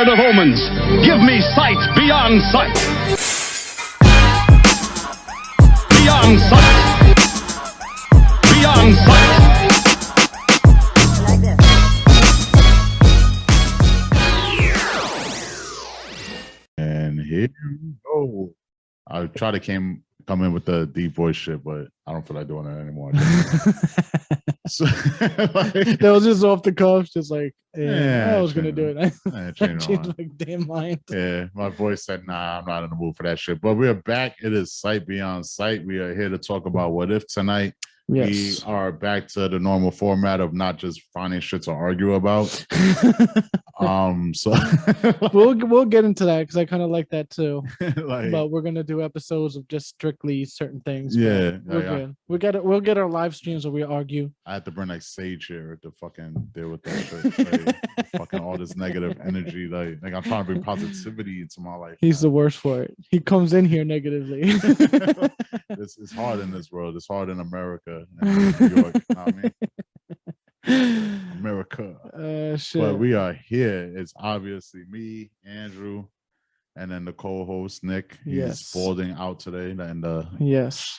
Lord of Omens, give me sight beyond sight. Beyond sight. Beyond sight. And here we go. I try to come in with the deep voice shit, but I don't feel like doing it anymore. So, that was just off the cuff, just like, I was gonna do it. I changed my damn mind. Yeah, my voice said, "Nah, I'm not in the mood for that shit." But we are back. It is Sight Beyond Sight. We are here to talk about What If tonight. Yes. We are back to the normal format of not just finding shit to argue about. So we'll get into that because I kind of like that too. Like, but we're gonna do episodes of just strictly certain things. Yeah, we're good. We'll get our live streams where we argue. I had to bring like Sage here to fucking deal with that shit. Like, fucking all this negative energy. Like I'm trying to bring positivity into my life. He's the worst for it. He comes in here negatively. It's hard in this world. It's hard in America and New York. You know what I mean? America. Shit. But we are here. It's obviously me, Andrew, and then the co-host Nick. He's balding out today and the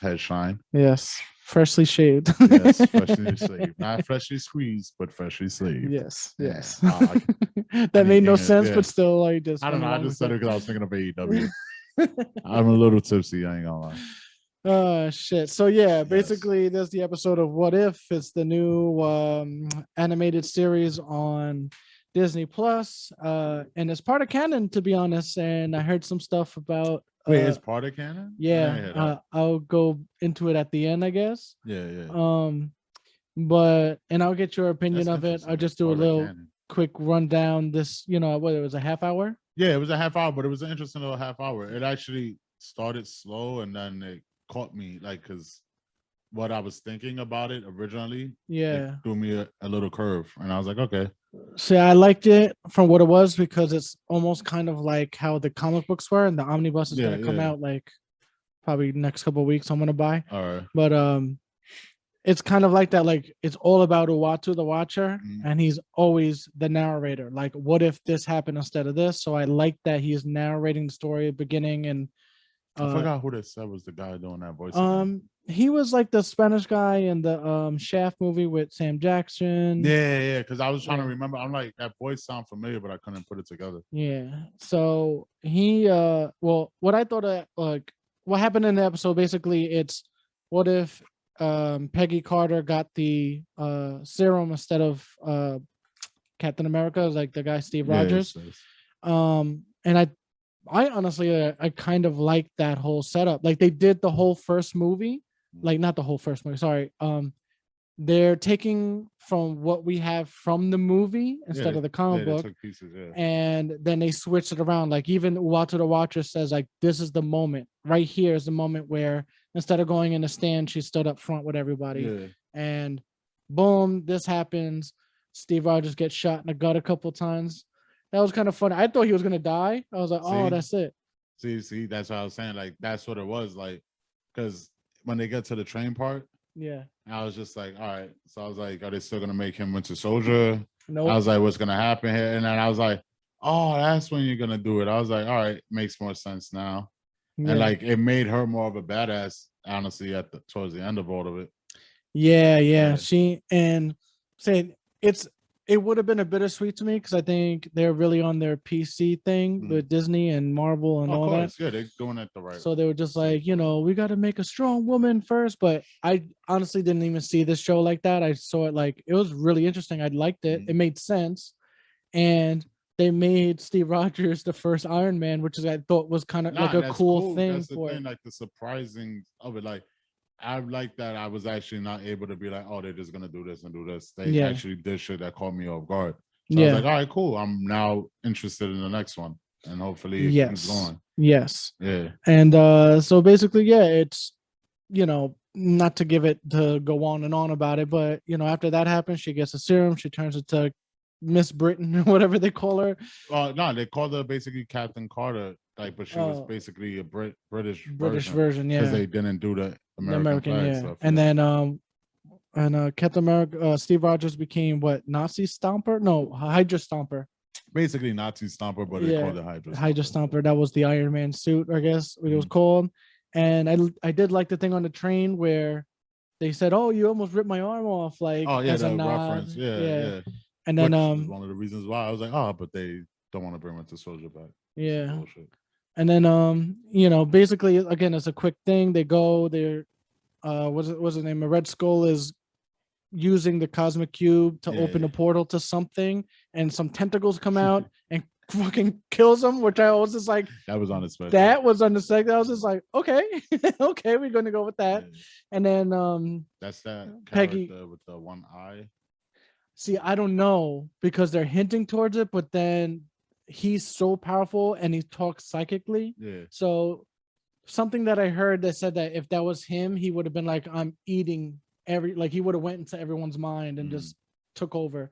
head shine. Yes. Freshly shaved. Yes, freshly shaved. Not freshly squeezed, but freshly shaved. Yes. That made no sense, but still I don't know. I just said it because I was thinking of AEW. I'm a little tipsy, I ain't gonna lie. Shit. So yeah, basically there's the episode of What If. It's the new animated series on Disney Plus, and it's part of canon, to be honest. And I heard some stuff about wait, it's part of canon? Yeah. I'll go into it at the end, I guess. Yeah. But I'll get your opinion of it. I'll just do a little quick rundown. This, whether it was a half hour. Yeah, it was a half hour, but it was an interesting little half hour. It actually started slow and then it caught me, like, because what I was thinking about it originally, it threw me a little curve, and I was like, okay. See, I liked it from what it was because it's almost kind of like how the comic books were, and the omnibus is gonna come out like probably next couple of weeks. I'm gonna buy. All right. But it's kind of like that. Like it's all about Uatu, the Watcher, and he's always the narrator. Like, what if this happened instead of this? So I like that he is narrating the story at the beginning. And I forgot who they said was the guy doing that voice. He was like the Spanish guy in the Shaft movie with Sam Jackson. Yeah. Because I was trying to remember. I'm like, that voice sound familiar, but I couldn't put it together. Yeah. So he well, what I thought like what happened in the episode, basically it's what if Peggy Carter got the serum instead of Captain America, like the guy Steve Rogers. And I honestly I kind of like that whole setup. Like they did the whole first movie, like not the whole first movie, sorry. They're taking from what we have from the movie instead of the comic book, pieces, and then they switched it around. Like even Uatu the Watcher says, like, this is the moment. Right here is the moment where instead of going in the stand, she stood up front with everybody. And boom, this happens. Steve Rogers gets shot in the gut a couple times. That was kind of funny. I thought he was gonna die. I was like, oh, that's it. See, that's what I was saying. Like, that's what it was. Like, because when they get to the train part, I was just like, all right. So I was like, are they still gonna make him Winter Soldier? Nope. I was like, what's gonna happen here? And then I was like, oh, that's when you're gonna do it. I was like, all right, makes more sense now. And like, it made her more of a badass, honestly, towards the end of all of it. Yeah. She and saying it would have been a bittersweet to me because I think they're really on their PC thing with Disney and Marvel and all that. Yeah, they're doing it the right way. So they were just like, we got to make a strong woman first. But I honestly didn't even see this show like that. I saw it like it was really interesting. I liked it. It made sense. And they made Steve Rogers the first Iron Man, which I thought was kind of like a cool thing. That's the thing, like the surprising of it. Like, I like that I was actually not able to be like, oh, they're just gonna do this and do this. They actually did shit that caught me off guard. So I was like, all right, cool. I'm now interested in the next one, and hopefully it keeps going. Yes. Yeah. And so basically, it's not to give it to go on and on about it, but after that happens, she gets a serum. She turns into Miss Britain or whatever they call her. No, they called her basically Captain Carter. Like, but she was basically a British version, because they didn't do the American flag stuff. And then Captain America, Steve Rogers became what, Nazi Stomper? No, Hydra Stomper. basically Nazi Stomper, but they called it Hydra Stomper. That was the Iron Man suit, I guess it was called. And I did like the thing on the train where they said, "Oh, you almost ripped my arm off," like as a nod. reference, yeah. And then which is one of the reasons why I was like, oh, but they don't want to bring Winter Soldier back. Yeah. And then basically again, it's a quick thing. They go, they're what's his name? A Red Skull is using the cosmic cube to open a portal to something, and some tentacles come out and fucking kills him, which I was just like, that was unexpected. That was unexpected. I was just like, okay, okay, we're gonna go with that. And then that's that Peggy with the one eye. See, I don't know because they're hinting towards it, but then he's so powerful and he talks psychically. Yeah. So something that I heard that said that if that was him, he would have been like, I'm eating he would have went into everyone's mind and just took over.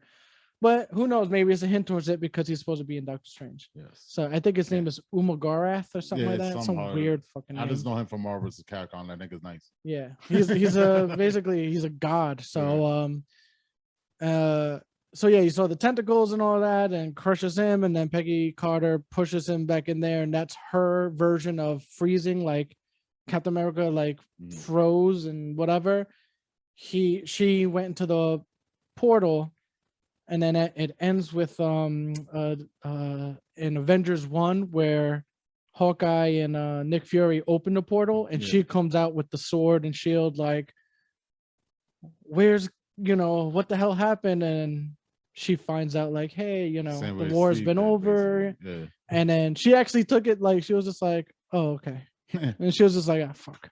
But who knows? Maybe it's a hint towards it because he's supposed to be in Doctor Strange. Yes. So I think his name is Umagarath or something like that. Some weird fucking name. I just know him from Marvel's Capcom. That nigga's nice. Yeah. He's basically he's a god. So so yeah, you saw the tentacles and all that and crushes him, and then Peggy Carter pushes him back in there, and that's her version of freezing, like Captain America like froze and whatever. She went into the portal, and then it ends with in Avengers 1 where Hawkeye and Nick Fury open the portal, and she comes out with the sword and shield like, where's what the hell happened? And she finds out like, hey, the war's been over. Yeah. And then she actually took it like, she was just like, oh, okay. And she was just like, ah, fuck.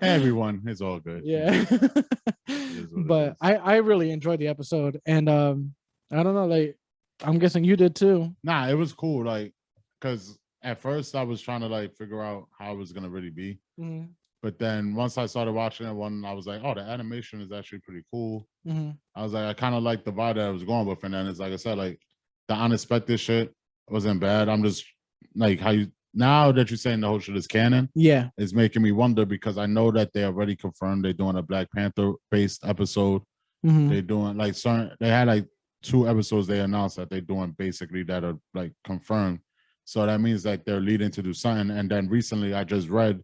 Everyone, it's all good. Yeah. But I really enjoyed the episode. And I don't know, like, I'm guessing you did too. Nah, it was cool. Like, because at first I was trying to like figure out how it was going to really be. Mm-hmm. But then once I started watching it, I was like, oh, the animation is actually pretty cool. Mm-hmm. I was like, I kind of like the vibe that I was going with. And then it's like I said, like the unexpected shit wasn't bad. I'm just like, now that you're saying the whole shit is canon, it's making me wonder, because I know that they already confirmed they're doing a Black Panther based episode. Mm-hmm. They're doing like they had like 2 episodes they announced that they're doing basically that are like confirmed. So that means that they're leading to do something. And then recently I just read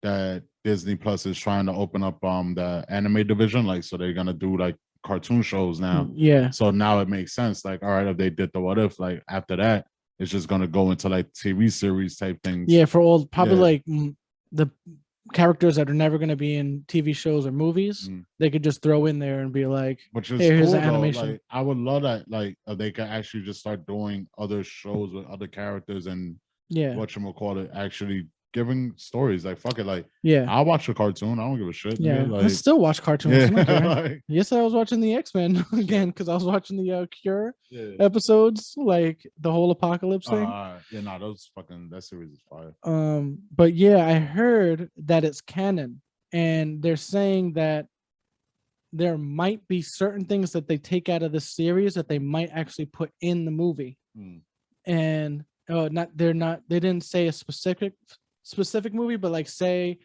that Disney Plus is trying to open up the anime division, like, so they're gonna do like cartoon shows now. Yeah. So now it makes sense. Like, all right, if they did the What If, like after that, it's just gonna go into like TV series type things. Yeah, for all probably like the characters that are never gonna be in TV shows or movies, they could just throw in there and be like, which is hey, cool, here's the though. animation. Like, I would love that. Like, they could actually just start doing other shows with other characters and whatchamacallit, actually giving stories. Like, fuck it, like, I'll watch a cartoon. I don't give a shit. I still watch cartoons. Like, yesterday I was watching the X-Men again because I was watching the Cure episodes, like the whole apocalypse thing. that series is fire. But yeah, I heard that it's canon, and they're saying that there might be certain things that they take out of the series that they might actually put in the movie. And they didn't say a specific movie, but like, say,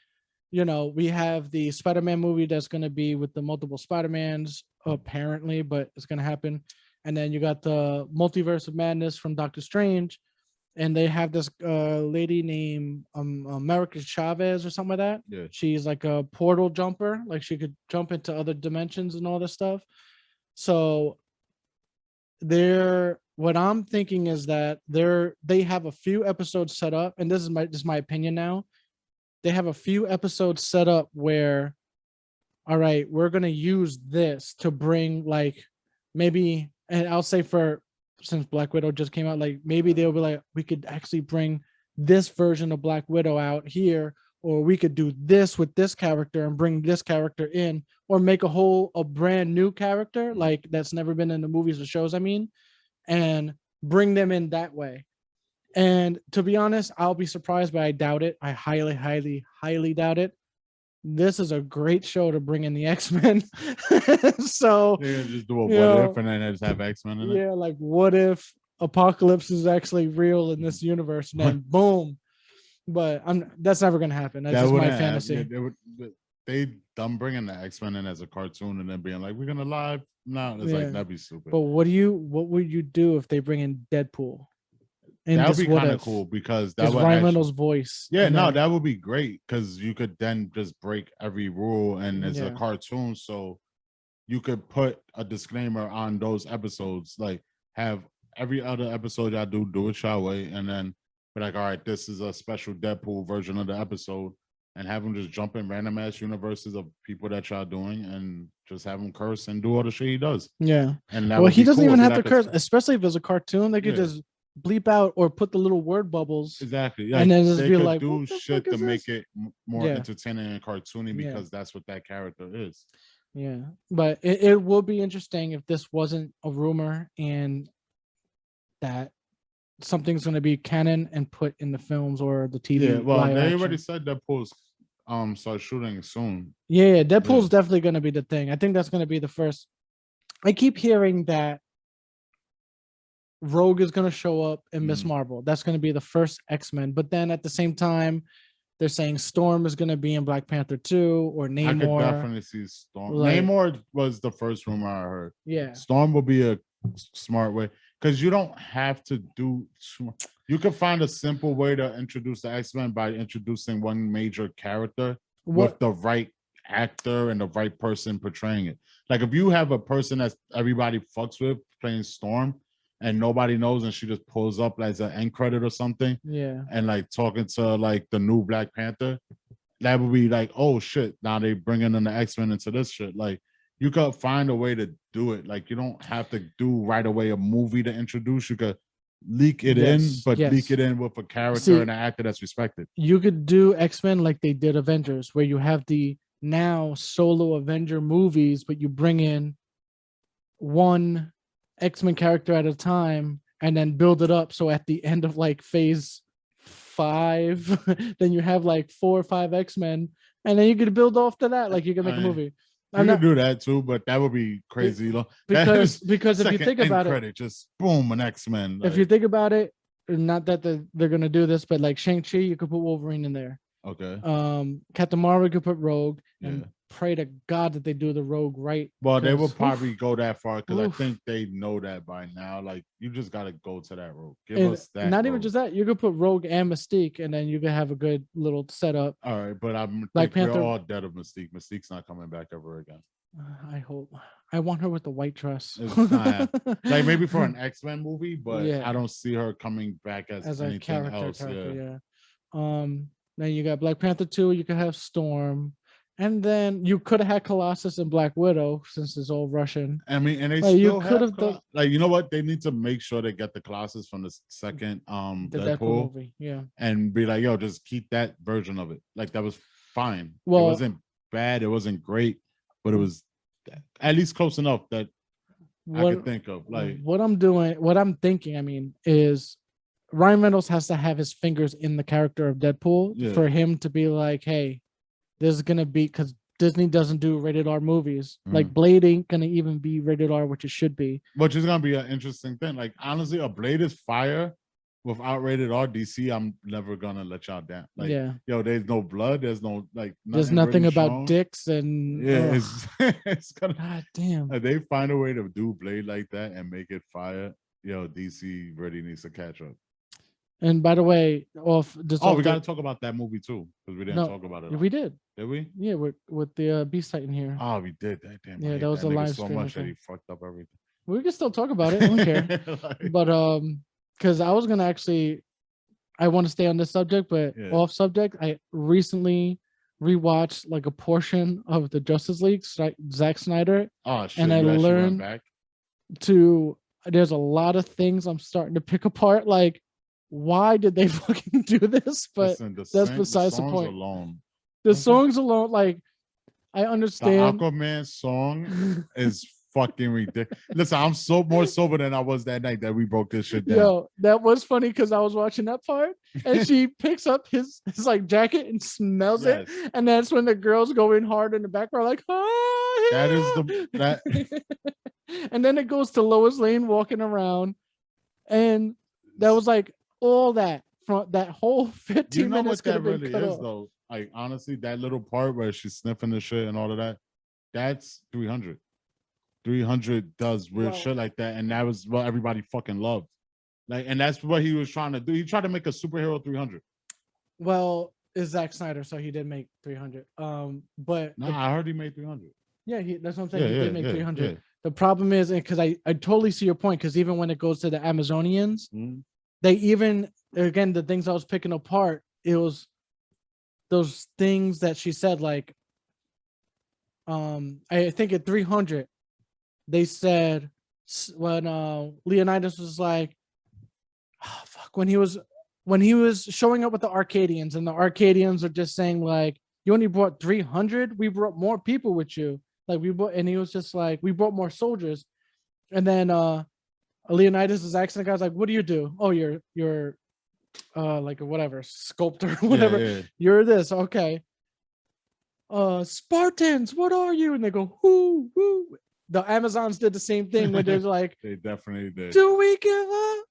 we have the Spider-Man movie that's going to be with the multiple Spider-Mans apparently, but it's going to happen. And then you got the Multiverse of Madness from Doctor Strange, and they have this lady named America Chavez or something like that. She's like a portal jumper, like she could jump into other dimensions and all this stuff. So what I'm thinking is that they have a few episodes set up, and this is my opinion now. They have a few episodes set up where, all right, we're gonna use this to bring like maybe, and I'll say since Black Widow just came out, like maybe they'll be like, we could actually bring this version of Black Widow out here, or we could do this with this character and bring this character in, or make a brand new character like that's never been in the movies or shows. I mean. And bring them in that way. And to be honest, I'll be surprised, but I doubt it. I highly, highly, highly doubt it. This is a great show to bring in the X-Men. So just do a what if and then just have X-Men in it. Yeah, like what if Apocalypse is actually real in this universe, and then boom. But that's never gonna happen. That's just my fantasy. They done bringing the X-Men in as a cartoon and then being like, we're gonna live No, it's like that'd be stupid. But what would you do if they bring in Deadpool? That would be kind of cool because that would Ryan Reynolds' voice. Yeah, no, that would be great because you could then just break every rule, and it's a cartoon, so you could put a disclaimer on those episodes, like have every other episode y'all do it your way, and then be like, all right, this is a special Deadpool version of the episode, and have him just jump in random ass universes of people that y'all doing, and just have him curse and do all the shit he does. Yeah, and well, he doesn't even have to curse, especially if it's a cartoon. They could just bleep out or put the little word bubbles. Exactly. And then just they be could like, do shit to make it more Yeah. entertaining and cartoony because that's what that character is. Yeah. But it will be interesting if this wasn't a rumor and that something's going to be canon and put in the films or the TV. Yeah, well, live they action. already said Deadpool's start shooting soon. Yeah, Deadpool's definitely going to be the thing. I think that's going to be the first. I keep hearing that Rogue is going to show up in Miss Marvel. That's going to be the first X-Men. But then at the same time, they're saying Storm is going to be in Black Panther 2 or Namor. I could definitely see Storm. Namor was the first rumor I heard. Yeah. Storm will be a smart way because you don't have to do. You could find a simple way to introduce the X-Men by introducing one major character with the right actor and the right person portraying it. Like if you have a person that everybody fucks with playing Storm, and nobody knows, and she just pulls up as an end credit or something. Yeah. And like talking to like the new Black Panther, that would be like, oh shit, now they bringing in the X-Men into this shit. Like you could find a way to do it. Like you don't have to do right away a movie to introduce. You could leak it in, but leak it in with a character and an actor that's respected. You could do X-Men like they did Avengers, where you have the now solo Avenger movies, but you bring in one X-Men character at a time and then build it up. So at the end of like phase 5, then you have like 4 or 5 X-Men, and then you could build off to that. Like you can make a movie. You could do that too, but that would be crazy. Because if you think about it, just boom, an X-Men. If you think about it, not that they're gonna do this, but like Shang-Chi, you could put Wolverine in there. Okay. Captain Marvel, you could put Rogue, and pray to God that they do the Rogue right. Well, they will probably go that far because I think they know that by now. Like you just gotta go to that Rogue. Give us that. Not even just that. You could put Rogue and Mystique, and then you could have a good little setup. All right, but we're all dead of Mystique. Mystique's not coming back ever again. I hope. I want her with the white dress. Like maybe for an X-Men movie, but I don't see her coming back as anything character, else. Then you got Black Panther 2. You could have Storm. And then you could have had Colossus and Black Widow since it's all Russian. I mean, and they still could have done. Like, you know what? They need to make sure they get the Colossus from the second the Deadpool movie, and be like, yo, just keep that version of it. Like that was fine. Well, it wasn't bad. It wasn't great, but it was at least close enough that I could think of. Like what I'm thinking. I mean, is Ryan Reynolds has to have his fingers in the character of Deadpool for him to be like, hey. This is gonna be because Disney doesn't do rated R movies. Like Blade ain't gonna even be rated R, which it should be. Which is gonna be an interesting thing. Like honestly, a Blade is fire without rated R. DC, I'm never gonna let y'all down. Like, yo, there's no blood. There's no like. There's nothing about shown. Dicks and it's gonna. God damn. Like, they find a way to do Blade like that and make it fire. Yo, DC really needs to catch up. And by the way, we got to talk about that movie too because we didn't talk about it. We did. Did we? Yeah, with the Beast Titan here. Oh, we did. Damn, yeah, that was a live so stream. Much that he fucked up everything. We can still talk about it. I don't care. But because I was gonna I want to stay on this subject, but off subject. I recently rewatched like a portion of the Justice League, Zack Snyder. Oh shit! And I learned there's a lot of things I'm starting to pick apart. Like, why did they fucking do this? But that's besides the point. The songs alone, like, I understand. The Aquaman song is fucking ridiculous. Listen, I'm more sober than I was that night that we broke this shit down. Yo, that was funny because I was watching that part and she picks up his like jacket and smells it, and that's when the girls go in hard in the background, like, oh, yeah. That is and then it goes to Lois Lane walking around, and that was like all that from that whole 15 you know minutes. What that really is though. Like, honestly, that little part where she's sniffing the shit and all of that, that's 300 300 does weird shit like that, and that was what everybody fucking loved. Like, and that's what he was trying to do. He tried to make a superhero 300. Well, it's Zack Snyder, so he did make 300. But I heard he made 300. Yeah, that's what I'm saying. He did make 300. Yeah. The problem is, because I totally see your point, because even when it goes to the Amazonians, they even, again, the things I was picking apart, it was those things that she said, like, I think at 300, they said when Leonidas was like, oh, fuck, when he was showing up with the Arcadians, and the Arcadians are just saying like, you only brought 300, we brought more people with you. Like and he was just like, we brought more soldiers. And then Leonidas is asking the guys like, what do you do? Oh, you're like a whatever sculptor, whatever. Yeah. You're this, okay. Spartans, what are you? And they go, whoo, whoo. The Amazons did the same thing when they're like, they definitely did. Do we give up?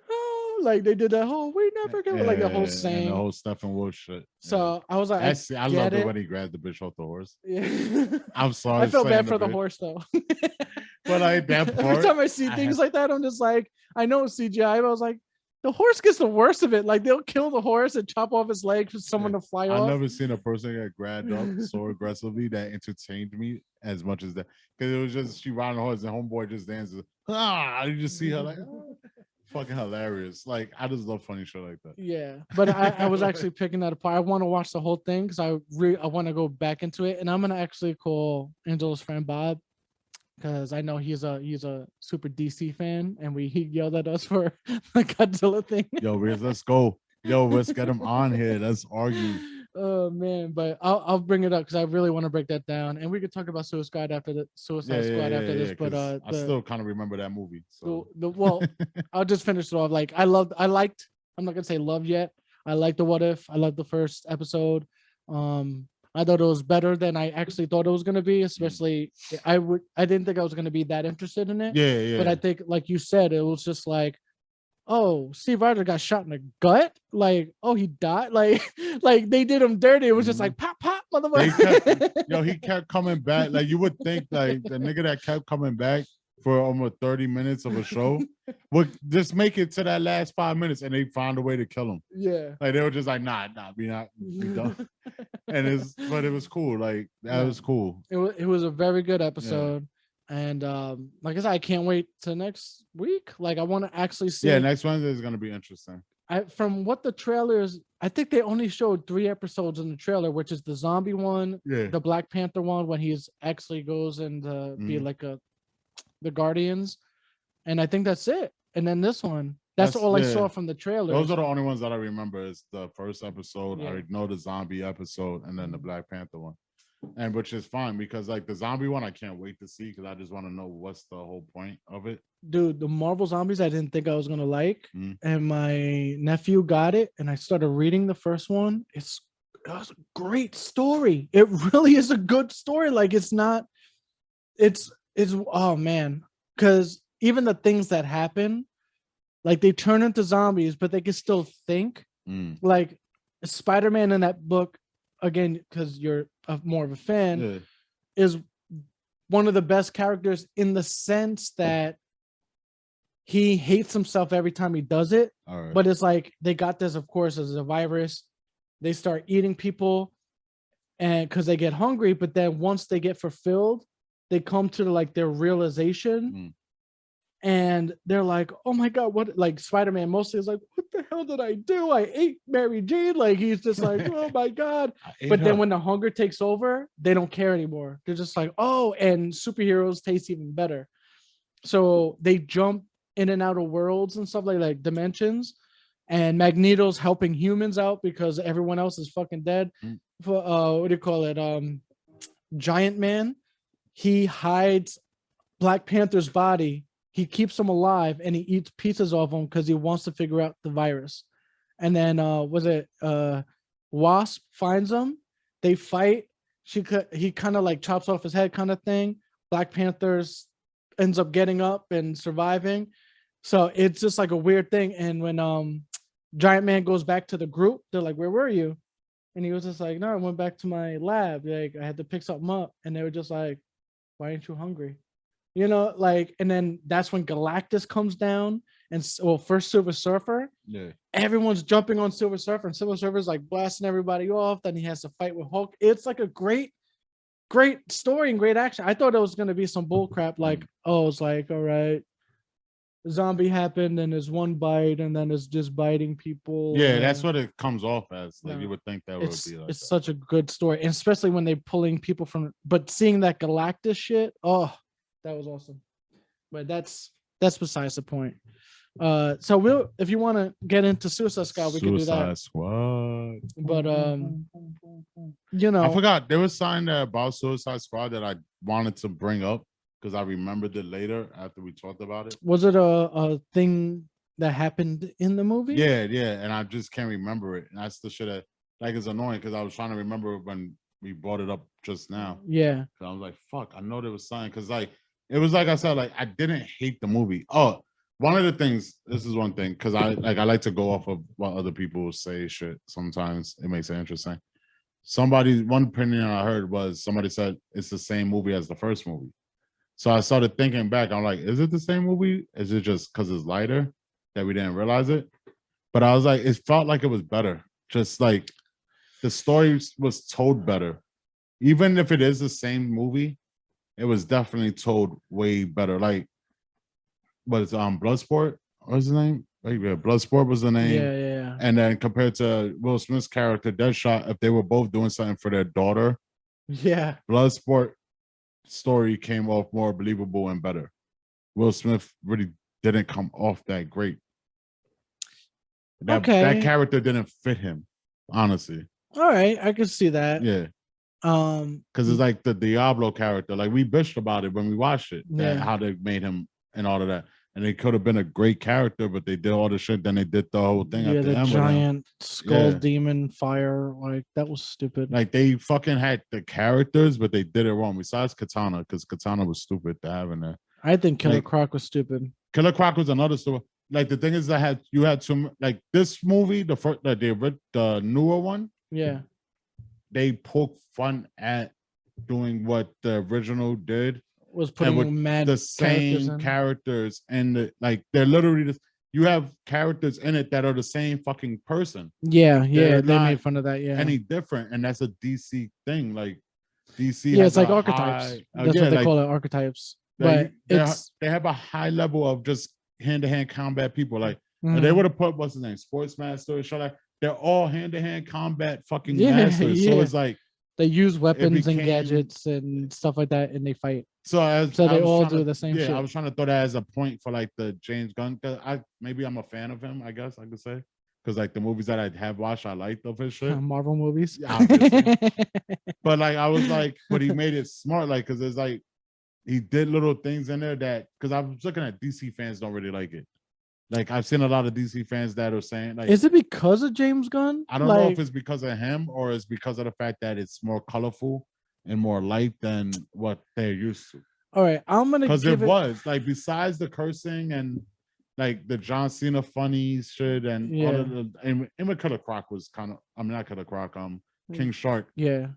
Oh, like they did that whole we never give up, like the whole saying, the whole Stephen Wolf shit. So I was like, I loved it when he grabbed the bitch off the horse. Yeah. I'm sorry. I felt bad for the horse though. But like that part, every time I see things like that, I'm just like, I know it's CGI, but I was like, the horse gets the worst of it. Like they'll kill the horse and chop off his leg for someone to fly off. I've never seen a person get grabbed up so aggressively that entertained me as much as that. Because it was just she riding the horse and homeboy just dances. You just see her like, oh, fucking hilarious. Like I just love funny shit like that. Yeah, but I was actually picking that apart. I want to watch the whole thing because I want to go back into it, and I'm gonna actually call Angela's friend Bob, because I know he's a super DC fan, and he yelled at us for the Godzilla thing. Yo, Riz, let's go. Yo, let's get him on here. Let's argue. Oh man, but I'll bring it up because I really want to break that down, and we could talk about Suicide after Squad after this. But I still kind of remember that movie. So well, I'll just finish it off. Like I liked. I'm not gonna say love yet. I liked the What If. I loved the first episode. I thought it was better than I actually thought it was going to be, especially I didn't think I was going to be that interested in it. Yeah. But I think, like you said, it was just like, oh, Steve Rogers got shot in the gut. Like, oh, he died. Like they did him dirty. It was just like pop, motherfucker. He kept coming back. Like you would think like the nigga that kept coming back for almost 30 minutes of a show would just make it to that last 5 minutes, and they found a way to kill him. Yeah, like they were just like, nah, we done. But it was cool. Like that was cool. It was a very good episode, and like I said, I can't wait till next week. Like I want to actually see. Yeah, next Wednesday is gonna be interesting. From what the trailers, I think they only showed 3 episodes in the trailer, which is the zombie one, the Black Panther one when he's actually goes and be like the Guardians, and I think that's it. And then this one, that's all I saw from the trailer. Those are the only ones that I remember. Is the first episode. I know the zombie episode, and then the Black Panther one, and which is fine because like the zombie one, I can't wait to see because I just want to know what's the whole point of it. Dude, the Marvel Zombies I didn't think I was gonna like, and my nephew got it, and I started reading the first one. It was a great story. It really is a good story. Like it's oh man, because even the things that happen, like they turn into zombies, but they can still think. Like Spider-Man in that book, again, because you're more of a fan, is one of the best characters in the sense that he hates himself every time he does it. But it's like they got this, of course, as a virus. They start eating people, and because they get hungry, but then once they get fulfilled, they come to like their realization, and they're like, "Oh my god, what?" Like Spider-Man mostly is like, "What the hell did I do? I ate Mary Jane." Like he's just like, "Oh my god!" But then when the hunger takes over, they don't care anymore. They're just like, "Oh," and superheroes taste even better. So they jump in and out of worlds and stuff like dimensions, and Magneto's helping humans out because everyone else is fucking dead. What do you call it? Giant Man. He hides Black Panther's body. He keeps him alive and he eats pieces of him because he wants to figure out the virus. And then Wasp finds him. They fight. He kind of like chops off his head kind of thing. Black Panther's ends up getting up and surviving. So it's just like a weird thing. And when Giant Man goes back to the group, they're like, "Where were you?" And he was just like, "No, I went back to my lab. Like I had to pick something up." And they were just like, "Why aren't you hungry?" You know, like, and then that's when Galactus comes down, and well, first Silver Surfer. Yeah. Everyone's jumping on Silver Surfer, and Silver Surfer's like blasting everybody off. Then he has to fight with Hulk. It's like a great story and great action. I thought it was gonna be some bull crap, like, oh, it's like, all right, zombie happened, and there's one bite, and then it's just biting people. Yeah, that's what it comes off as. Like, No, you would think that would be like it's that. such a good story, and especially when they're pulling people from. But seeing that Galactus shit, oh, that was awesome. But that's besides the point. So we'll, if you want to get into Suicide Squad, we can do that. Suicide Squad. But you know, I forgot there was something about Suicide Squad that I wanted to bring up because I remembered it later after we talked about it. Was it a thing that happened in the movie? Yeah, and I just can't remember it. And that's the shit that like is annoying because I was trying to remember when we brought it up just now. Yeah. So I was like, fuck, I know there was something because like it was like I said, like I didn't hate the movie. Oh, one of the things, this is one thing, because I like to go off of what other people say shit. Sometimes it makes it interesting. One opinion I heard was somebody said it's the same movie as the first movie. So I started thinking back. I'm like, is it the same movie? Is it just because it's lighter that we didn't realize it? But I was like, it felt like it was better. Just like the story was told better. Even if it is the same movie, it was definitely told way better. Like, was Bloodsport? What's the name? Wait, yeah, Bloodsport was the name. Yeah. And then compared to Will Smith's character, Deadshot, if they were both doing something for their daughter, Yeah. Bloodsport story came off more believable and better. Will Smith really didn't come off that great. That character didn't fit him, honestly. All right, I could see that. Yeah. Because it's like the Diablo character. Like we bitched about it when we watched it, how they made him and all of that. And it could have been a great character, but they did all the shit. Then they did the whole thing at the end. Giant skull demon fire. Like that was stupid. Like they fucking had the characters, but they did it wrong. Besides Katana, because Katana was stupid to have in there. I think Killer Croc was stupid. Killer Croc was another story. Like the thing is, you had some like this movie, the newer one. Yeah. They poke fun at doing what the original did. Was putting mad the same characters and like they're literally just, you have characters in it that are the same fucking person. Yeah, they made fun of that. Yeah, any different, and that's a DC thing. Like DC, yeah, it's like archetypes. That's what they call it, archetypes. But they have a high level of just hand-to-hand combat people. Like they would have put what's his name, Sportsmaster, shut up. They're all hand-to-hand combat fucking masters. So it's like they use weapons and gadgets and stuff like that, and they fight. So they all do the same shit. I was trying to throw that as a point for like the James Gunn. Maybe I'm a fan of him, I guess I could say. Because like the movies that I have watched, I liked of his shit. Marvel movies. Obviously. But like I was like, but he made it smart, like, because it's like he did little things in there that, because I was looking at DC fans don't really like it. Like I've seen a lot of DC fans that are saying, like, is it because of James Gunn? I don't know if it's because of him or it's because of the fact that it's more colorful and more light than what they're used to. All right, I'm gonna because it was like, besides the cursing and like the John Cena funny shit and all of the, and Killer Croc was kind of, I mean not Killer Croc, King Shark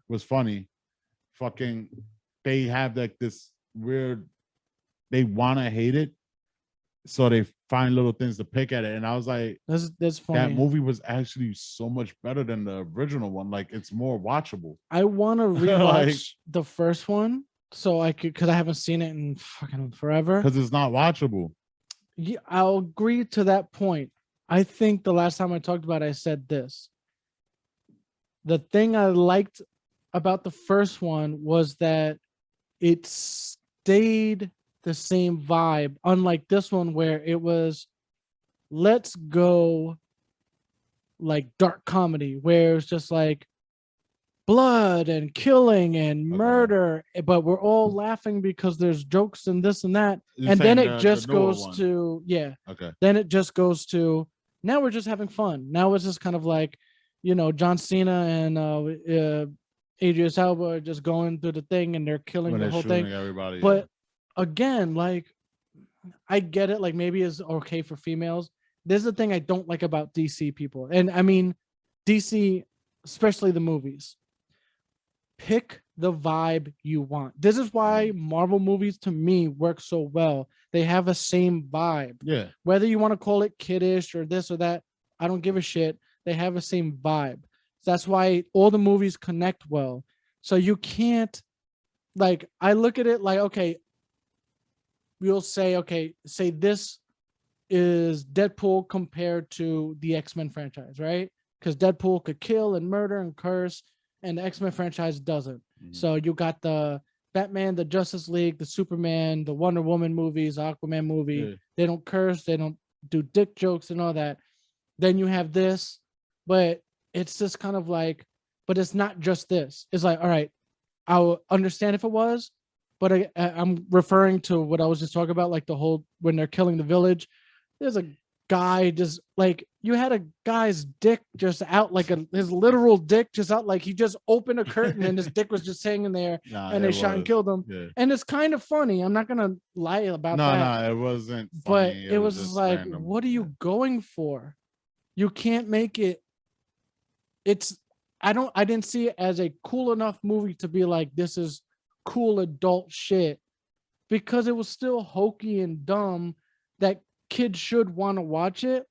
was funny. Fucking, they have like this weird, they want to hate it, so they find little things to pick at it. And I was like, that's funny. That movie was actually so much better than the original one. Like it's more watchable. I want to rewatch the first one so I could, because I haven't seen it in fucking forever. Because it's not watchable. Yeah, I'll agree to that point. I think the last time I talked about it, I said this. The thing I liked about the first one was that it stayed the same vibe, unlike this one where it was, let's go like dark comedy, where it's just like blood and killing and murder, but we're all laughing because there's jokes and this and that. And then it just goes to then it just goes to, now we're just having fun. Now it's just kind of like, you know, John Cena and Idris Elba are just going through the thing and they're killing the whole thing. Everybody, but again, like, I get it, like maybe it's okay for females. This is the thing I don't like about DC people. And I mean DC, especially the movies. pick the vibe you want. This is why Marvel movies to me work so well. They have a same vibe. Yeah. Whether you want to call it kiddish or this or that, I don't give a shit. They have a same vibe. That's why all the movies connect well. So you can't, like, I look at it like, okay, we'll say, okay, say this is Deadpool compared to the X-Men franchise, right? Because Deadpool could kill and murder and curse, and the X-Men franchise doesn't. So you got the Batman, the Justice League, the Superman, the Wonder Woman movies, Aquaman movie. Yeah. They don't curse, they don't do dick jokes and all that. Then you have this, but it's just kind of like, but it's not just this. It's like, all right, I'll understand if it was, but I'm referring to what I was just talking about, like the whole when they're killing the village. There's a guy just like, you had a guy's dick just out, like his literal dick just out, like he just opened a curtain and his dick was just hanging there, and they shot and killed him. Yeah. And it's kind of funny. I'm not gonna lie about that. No, it wasn't funny. But it was just like, random. what are you going for? You can't make it. I didn't see it as a cool enough movie to be like, this is cool adult shit, because it was still hokey and dumb that kids should want to watch it.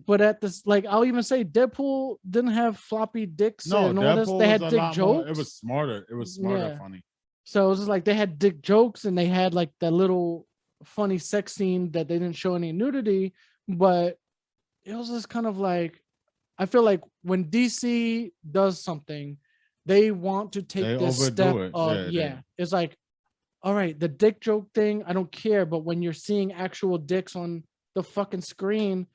But at this, like, I'll even say Deadpool didn't have floppy dicks and all this. They had dick jokes. It was smarter. It was smarter, funny. So it was just like they had dick jokes and they had like that little funny sex scene that they didn't show any nudity, but it was just kind of like, I feel like when DC does something, they want to take this step of, it's like, all right, the dick joke thing, I don't care, but when you're seeing actual dicks on the fucking screen,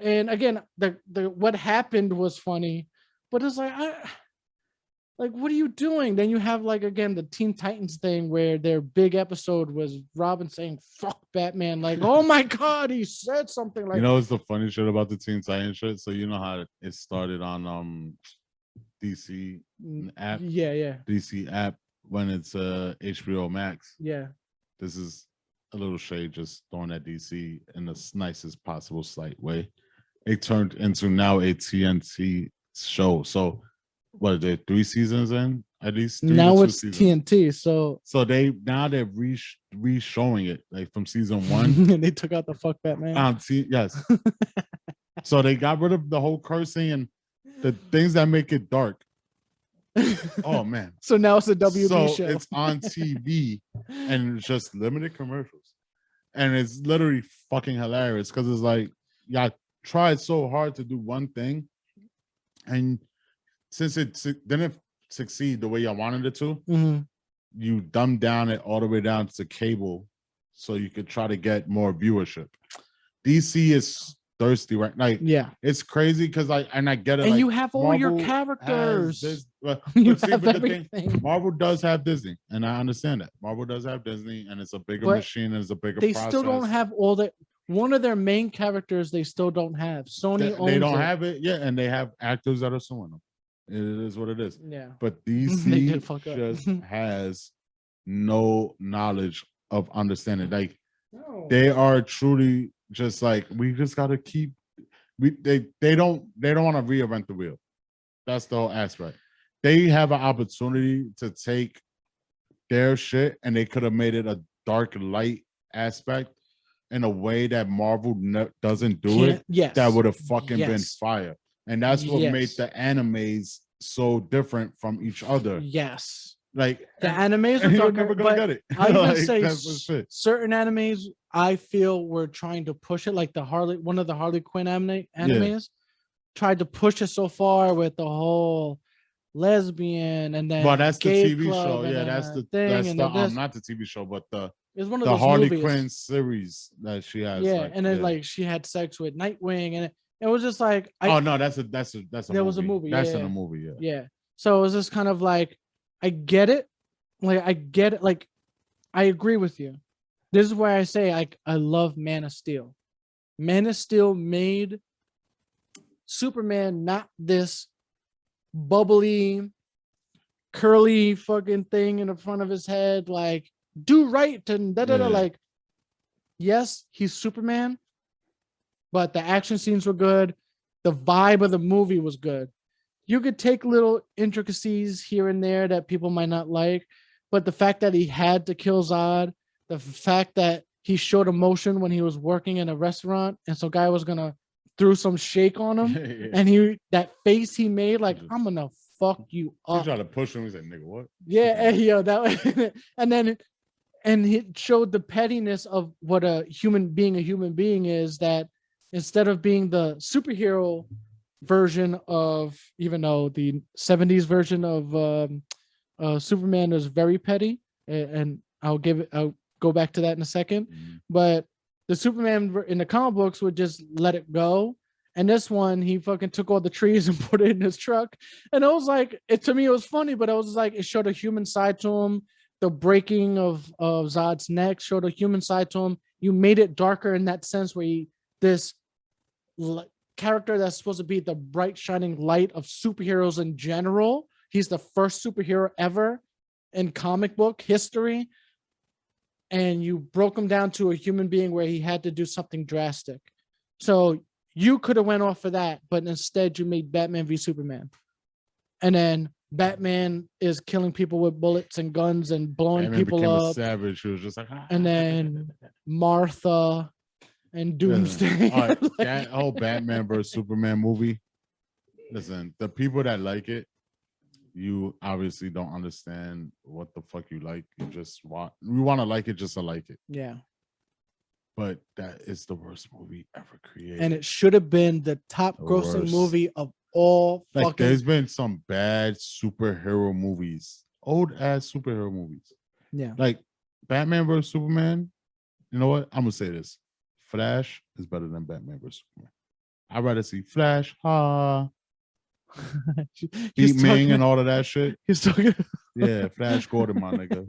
and again, the what happened was funny, but it's like, like, what are you doing? Then you have, like, again, the Teen Titans thing where their big episode was Robin saying fuck Batman, like, oh my god, he said something like, you know, it's the funny shit about the Teen Titans shit. So you know how it started on DC app, DC app, when it's HBO Max. This is a little shade just thrown at DC in the nicest possible slight way. It turned into now a TNT show. So what are they, 3 seasons in? At least 3 now to 2 it's seasons. TNT. So they're re-showing it, like from season 1. And they took out the fuck Batman. Yes. So they got rid of the whole cursing and the things that make it dark. Oh man. So now it's a WB show. It's on TV and it's just limited commercials. And it's literally fucking hilarious because it's like, y'all tried so hard to do one thing, and since it didn't succeed the way y'all wanted it to, you dumbed down it all the way down to cable so you could try to get more viewership. DC is thirsty, right? Like, it's crazy because I get it. And like, you have all Marvel your characters. You have everything. Marvel does have Disney, and I understand that. Marvel does have Disney, and it's a bigger machine, and it's a bigger process. Still don't have all the. One of their main characters they still don't have. Sony owns they don't have it, and they have actors that are suing them. It is what it is. But DC just has no knowledge of understanding. Like, they are truly just like, we just gotta keep. They don't want to reinvent the wheel. That's the whole aspect. They have an opportunity to take their shit, and they could have made it a dark light aspect in a way that Marvel doesn't do it. That would have fucking been fire. And that's what made the animes so different from each other. Like, the animes are you're never gonna get it. I even say certain animes I feel were trying to push it, like one of the Harley Quinn animes tried to push it so far with the whole lesbian and then that's the TV show. That's the thing. Not the TV show, but it's one of the those Harley movies. Quinn series that she has. And then like she had sex with Nightwing, and it was just like, that's a there was a movie. That's in a movie. So it was just kind of like, I get it. Like, I agree with you. This is why I say I love Man of Steel. Man of Steel made Superman not this bubbly, curly fucking thing in the front of his head, like, do right and like, yes, he's Superman, but the action scenes were good. The vibe of the movie was good. you could take little intricacies here and there that people might not like, but the fact that he had to kill Zod, the fact that he showed emotion when he was working in a restaurant and some guy was gonna throw some shake on him, and that face he made, like, I'm gonna fuck you up. He tried to push him. He's like, nigga, what? Yeah, and that and then he showed the pettiness of what a human being is, that instead of being the superhero version of, even though the 70s version of Superman is very petty, and I'll go back to that in a second, but the Superman in the comic books would just let it go. And this one, he fucking took all the trees and put it in his truck. And it was like, to me, it was funny, but it was like, it showed a human side to him. The breaking of Zod's neck showed a human side to him. You made it darker in that sense, where this character that's supposed to be the bright, shining light of superheroes in general. He's the first superhero ever in comic book history. And you broke him down to a human being where he had to do something drastic. So you could have went off for that, but instead you made Batman v Superman. And then Batman is killing people with bullets and guns and blowing Batman people became up. A savage who was just like, and then Martha and Doomsday. Like, that whole Batman versus Superman movie. Listen, the people that like it, you obviously don't understand what the fuck you like. You just want to like it just to like it. Yeah. But that is the worst movie ever created. And it should have been the top grossing movie of all like fucking. There's been some bad superhero movies, old ass superhero movies. Yeah. Like Batman vs Superman. You know what? I'm gonna say this. Flash is better than Batman vs Superman. I'd rather see Flash, Beat Ming and all of that shit. He's talking. Yeah, Flash Gordon, my nigga.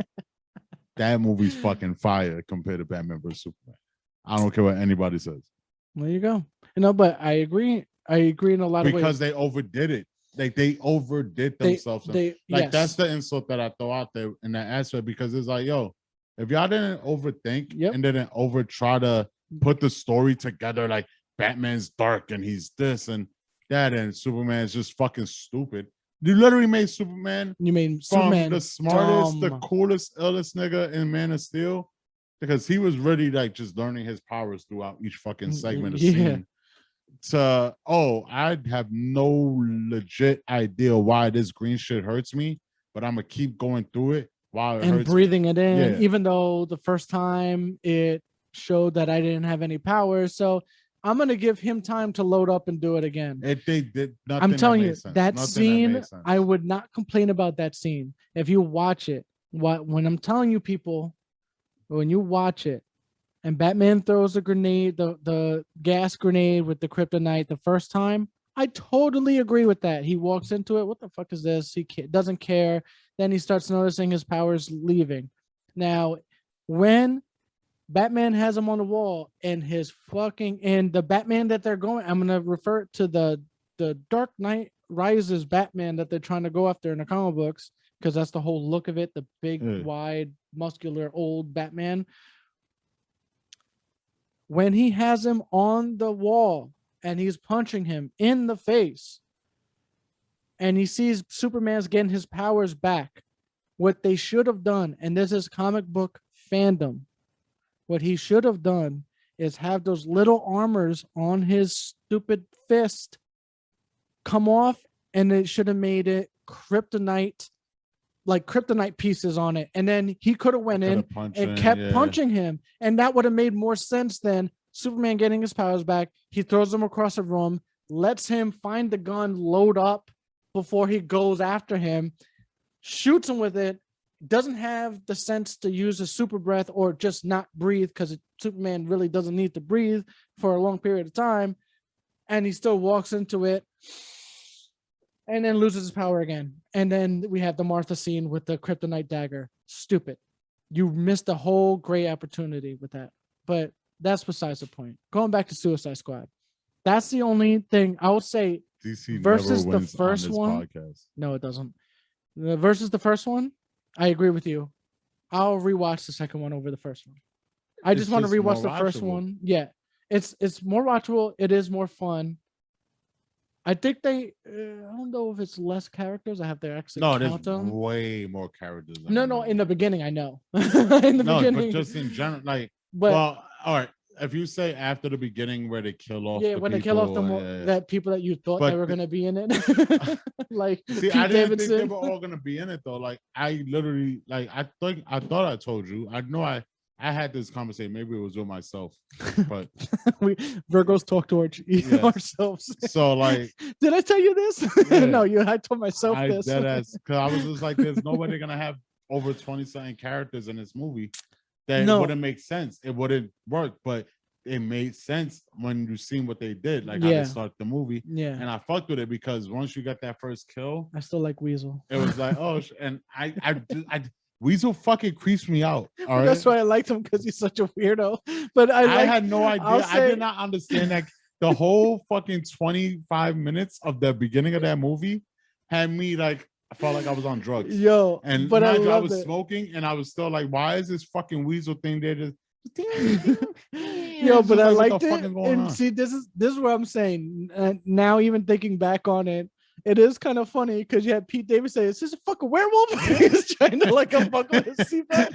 That movie's fucking fire compared to Batman vs Superman. I don't care what anybody says. There you go. But I agree. I agree in a lot of ways. Because they overdid it. Like they overdid themselves. Yes. That's the insult that I throw out there in that aspect, because it's like, yo, if y'all didn't overthink and didn't try to put the story together, like Batman's dark and he's this and that, and Superman's just fucking stupid. You literally made Superman. You made from Superman the smartest, the coolest, illest nigga in Man of Steel, because he was really like just learning his powers throughout each fucking segment of scene. I have no legit idea why this green shit hurts me, but I'm gonna keep going through it while it hurts breathing me. It in, even though the first time it showed that I didn't have any powers. So I'm gonna give him time to load up and do it again. They did nothing. I'm telling you, that nothing scene, I would not complain about that scene if you watch it. When I'm telling you, people, when you watch it, and Batman throws a grenade, the gas grenade with the kryptonite the first time, I totally agree with that. He walks into it. What the fuck is this? He doesn't care. Then he starts noticing his powers leaving. Now, when Batman has him on the wall and the Batman that they're going, I'm going to refer to the Dark Knight Rises Batman that they're trying to go after in the comic books, because that's the whole look of it, the big, wide, muscular, old Batman. When he has him on the wall and he's punching him in the face and he sees Superman's getting his powers back, what they should have done, and this is comic book fandom, what he should have done is have those little armors on his stupid fist come off, and it should have made it kryptonite, like kryptonite pieces on it. And then he could have went in and kept punching him. And that would have made more sense than Superman getting his powers back. He throws him across the room, lets him find the gun, load up before he goes after him, shoots him with it, doesn't have the sense to use a super breath or just not breathe, because Superman really doesn't need to breathe for a long period of time. And he still walks into it and then loses his power again. And then we have the Martha scene with the kryptonite dagger. Stupid. You missed a whole great opportunity with that. But that's besides the point. Going back to Suicide Squad. That's the only thing I would say. DC versus never the wins first on this one. podcast. No, it doesn't. Versus the first one, I agree with you. I'll rewatch the second one over the first one. I just want to rewatch the first one. Yeah. It's more watchable. It is more fun. I think they. I don't know if it's less characters. I have to actually No, there's count them. way more characters. No. In the beginning, I know. In the No, but beginning, just in general, like, but well, all right. If you say after the beginning where they kill off yeah, the when they kill off the people, yeah. that people that you thought that But were gonna be in it, like see, I Pete didn't think they Davidson. were all gonna be in it though. Like, I literally, like, I thought I told you. I know I had this conversation. Maybe it was with myself, but We Virgos talk to yes. ourselves. So like, Did I tell you this? Yeah. No, I told myself I this. dead ass because I was just like, there's nobody gonna have over 20 something characters in this movie. That No. it wouldn't make sense. It wouldn't work, but it made sense when you seen what they did, like how Yeah. they start the movie. Yeah, And I fucked with it because once you got that first kill, I still like Weasel. it was like, oh, and I Weasel fucking creeps me out. All right, That's why I liked him, because he's such a weirdo. But I had no idea. I'll I say- did not understand that the whole fucking 25 minutes of the beginning of that movie had me like, I felt like I was on drugs. Yo, And but I mind you, I loved was it. smoking and I was still like, why is this fucking Weasel thing there just Yo, but I like, liked what the fuck it. is going And on? see, this is what I'm saying. Now, even thinking back on it, it is kind of funny because you had Pete Davidson say, "Is this a fucking werewolf?" He's trying to like unbuckle his seatbelt,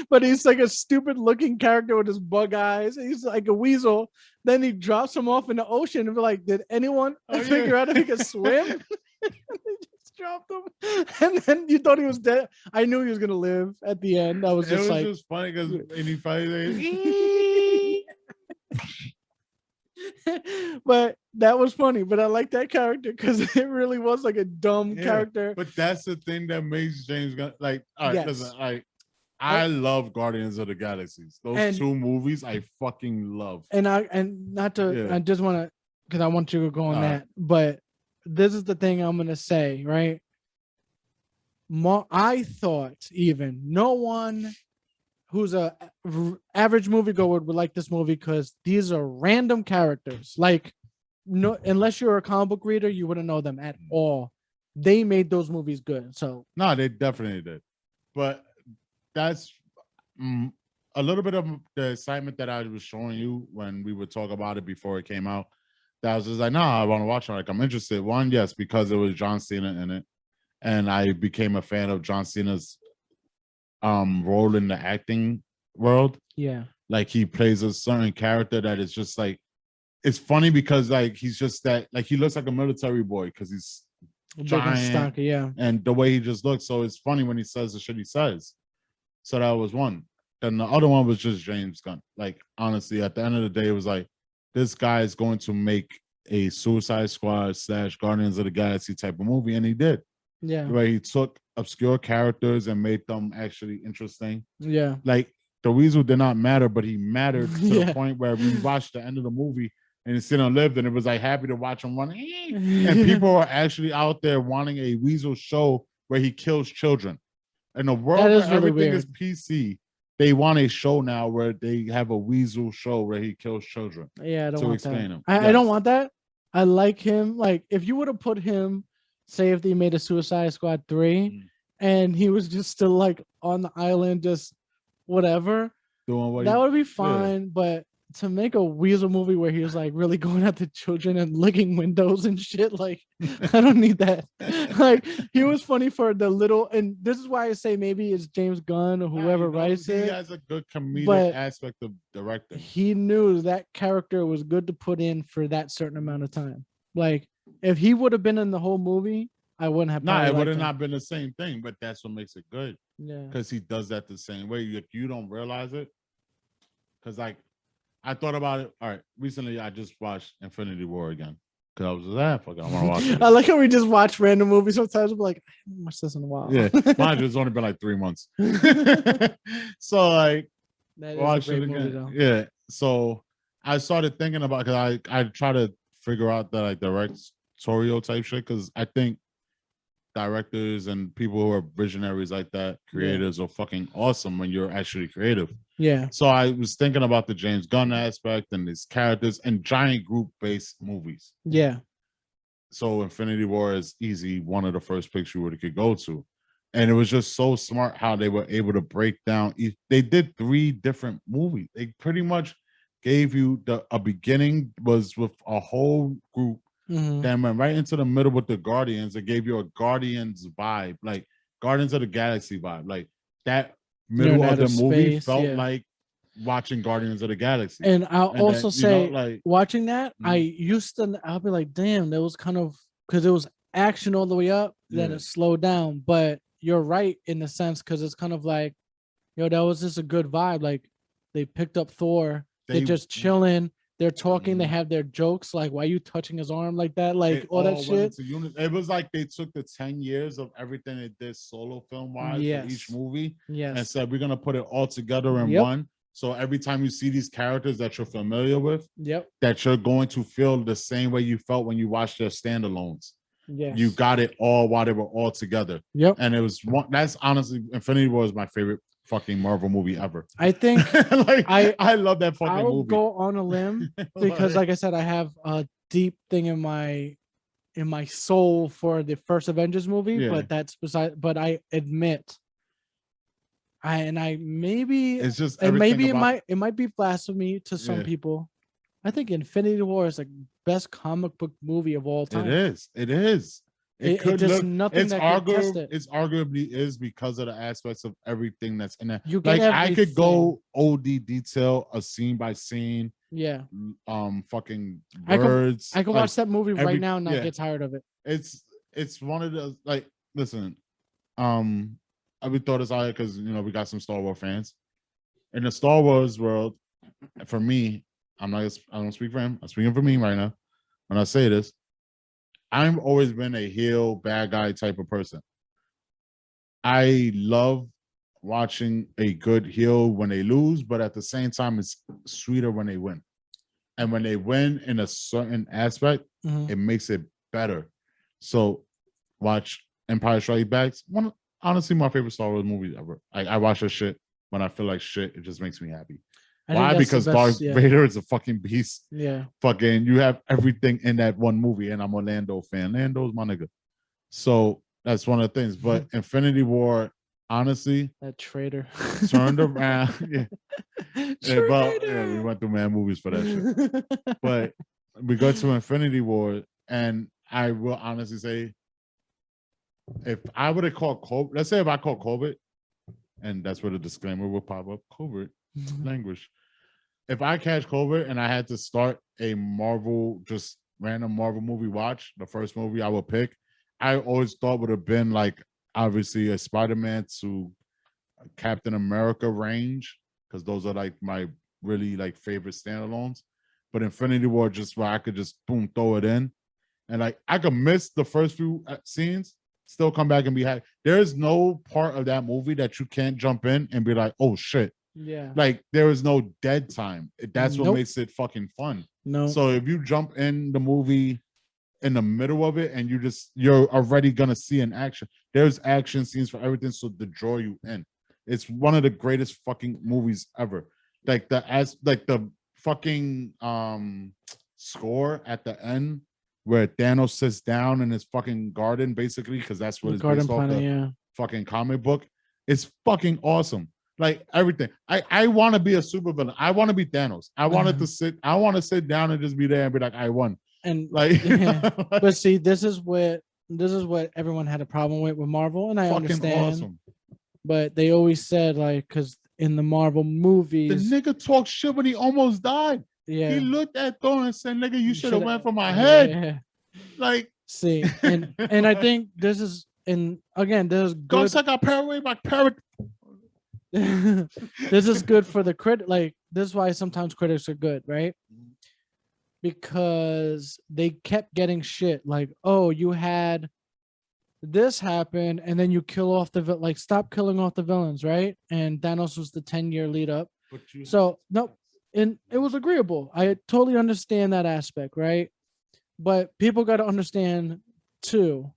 but he's like a stupid looking character with his bug eyes. He's like a weasel. Then he drops him off in the ocean and be like, "Did anyone figure out if he could swim?" They just dropped him, and then you thought he was dead. I knew he was gonna live at the end. I was It just was like, just funny because any fight, but that was funny. But I like that character because it really was like a dumb character. but that's the thing that makes James Gunn like. All right, Yes. listen, like I love Guardians of the Galaxies. Those And- two movies I fucking love. And not to, Yeah. I just want to, because I want you to go on All right. that. But this is the thing I'm gonna say, right? I thought even no one who's a average moviegoer would like this movie because these are random characters. Like, no, unless you're a comic book reader, you wouldn't know them at all. They made those movies good. So No, they definitely did. But that's a little bit of the excitement that I was showing you when we would talk about it before it came out. That I was just like, nah, I want to watch it. Like, I'm interested. One, yes, because it was John Cena in it. And I became a fan of John Cena's role in the acting world. yeah, Like he plays a certain character that is just like, it's funny because like he's just that, like he looks like a military boy because he's big and giant stocky, yeah. and the way he just looks. So it's funny when he says the shit he says. So that was one. Then the other one was just James Gunn. Like honestly, at the end of the day, it was like this guy is going to make a Suicide Squad / Guardians of the Galaxy type of movie, and he did. Yeah, Where he took obscure characters and made them actually interesting. yeah. Like the Weasel did not matter, but he mattered to Yeah. the point where we watched the end of the movie and he still lived, and it was like happy to watch him run. And people are actually out there wanting a Weasel show where he kills children. In a world That is where really everything weird. is PC, they want a show now where they have a Weasel show where he kills children. Yeah, I don't to want explain that. him. I don't Yes. want that. I like him. Like, if you would have put him, say if they made a Suicide Squad 3 Mm. and he was just still like on the island, just whatever, Doing what that would be fine. But to make a Weasel movie where he was like really going at the children and licking windows and shit, like I don't need that. Like, he was funny for the little, and this is why I say maybe it's James Gunn or whoever writes he it. has a good comedic but aspect of directing. He knew that character was good to put in for that certain amount of time. Like, if he would have been in the whole movie, I wouldn't have. Nah, probably it would liked have him. not been the same thing, but that's what makes it good. Yeah. Because he does that the same way. You don't realize it. Because like I thought about it. All right, recently I just watched Infinity War again. Because I was like, fuck it, I want to watch it. I like how we just watch random movies sometimes. I'm like, I haven't watched this in a while. Yeah, mine it's only been like 3 months. So like That is watch a it great movie, again. though. Yeah. So I started thinking about because I try to figure out the like directorial type shit because I think directors and people who are visionaries like that, creators are fucking awesome when you're actually creative. Yeah. So I was thinking about the James Gunn aspect and his characters and giant group based movies. Yeah. So Infinity War is easy, one of the first picks you could go to. And it was just so smart how they were able to break down. They did 3 different movies. They pretty much gave you a beginning was with a whole group. Then went right into the middle with the Guardians. It gave you a Guardians vibe, like Guardians of the Galaxy vibe. Like that middle of the movie felt like watching Guardians of the Galaxy. And I'll also say, like watching that, I'll be like, damn, that was kind of, because it was action all the way up, then it slowed down. But you're right in the sense, because it's kind of like, yo, that was just a good vibe. Like they picked up Thor, they're just chilling. They're talking. They have their jokes. Like, why are you touching his arm like that? Like all that shit. It was like they took the 10 years of everything they did solo film wise for each movie, and said we're gonna put it all together in one. So every time you see these characters that you're familiar with, that you're going to feel the same way you felt when you watched their standalones. You got it all while they were all together. And it was one. That's honestly, Infinity War is my favorite fucking Marvel movie ever. I think like I love that fucking movie. I'll go on a limb because like I said, I have a deep thing in my soul for the first Avengers movie, but that's beside, but I admit maybe it's just, and maybe it might be blasphemy to some people. I think Infinity War is the best comic book movie of all time. It is. It could look, nothing that it's arguably is because of the aspects of everything that's in there. You like I could go OD detail a scene by scene. Fucking words. I could watch that movie right now and not get tired of it. It's one of those, like, listen, we thought this out because we got some Star Wars fans. In the Star Wars world, for me, I don't speak for him. I'm speaking for me right now. When I say this, I've always been a heel bad guy type of person. I love watching a good heel when they lose, but at the same time, it's sweeter when they win. And when they win in a certain aspect, it makes it better. So watch Empire Strikes Back. Honestly, my favorite Star Wars movie ever. I watch that shit when I feel like shit. It just makes me happy. Why? Because Darth Vader is a fucking beast. Fucking, you have everything in that one movie, and I'm a Lando fan. Lando's my nigga. So that's one of the things. But Infinity War, honestly, that traitor turned around. We went through mad movies for that shit. But we go to Infinity War, and I will honestly say, if I would have called COVID, let's say if I called COVID, and that's where the disclaimer will pop up, COVID language. If I catch COVID and I had to start a Marvel, just random Marvel movie watch, the first movie I would pick, I always thought would have been like, obviously, a Spider-Man to Captain America range, because those are like my really like favorite standalones. But Infinity War, just where I could just boom, throw it in. And like I could miss the first few scenes, still come back and be happy. There's no part of that movie that you can't jump in and be like, oh shit. Like there is no dead time. That's what makes it fucking fun. So if you jump in the movie in the middle of it and you're already gonna see an action. There's action scenes for everything, so to draw you in. It's one of the greatest fucking movies ever. Like the fucking score at the end where Thanos sits down in his fucking garden, basically, because that's what it's based off the fucking comic book. It's fucking awesome. Like everything. I want to be a supervillain. I want to be Thanos. I want to sit down and just be there and be like, I won. And like, but see, this is what everyone had a problem with Marvel, and I understand. Awesome. But they always said, like, because in the Marvel movies, the nigga talked shit when he almost died. He looked at Thor and said, "Nigga, you should have went for my head." Like, see, and I think this is, and again, there's good. I got paranoid, my parrot. This is good for the crit. Like, this is why sometimes critics are good, right? Because they kept getting shit. Like, oh, you had this happen, and then you kill off the stop killing off the villains, right? And Thanos was the 10-year lead up. So no, and it was agreeable. I totally understand that aspect, right? But people got to understand too.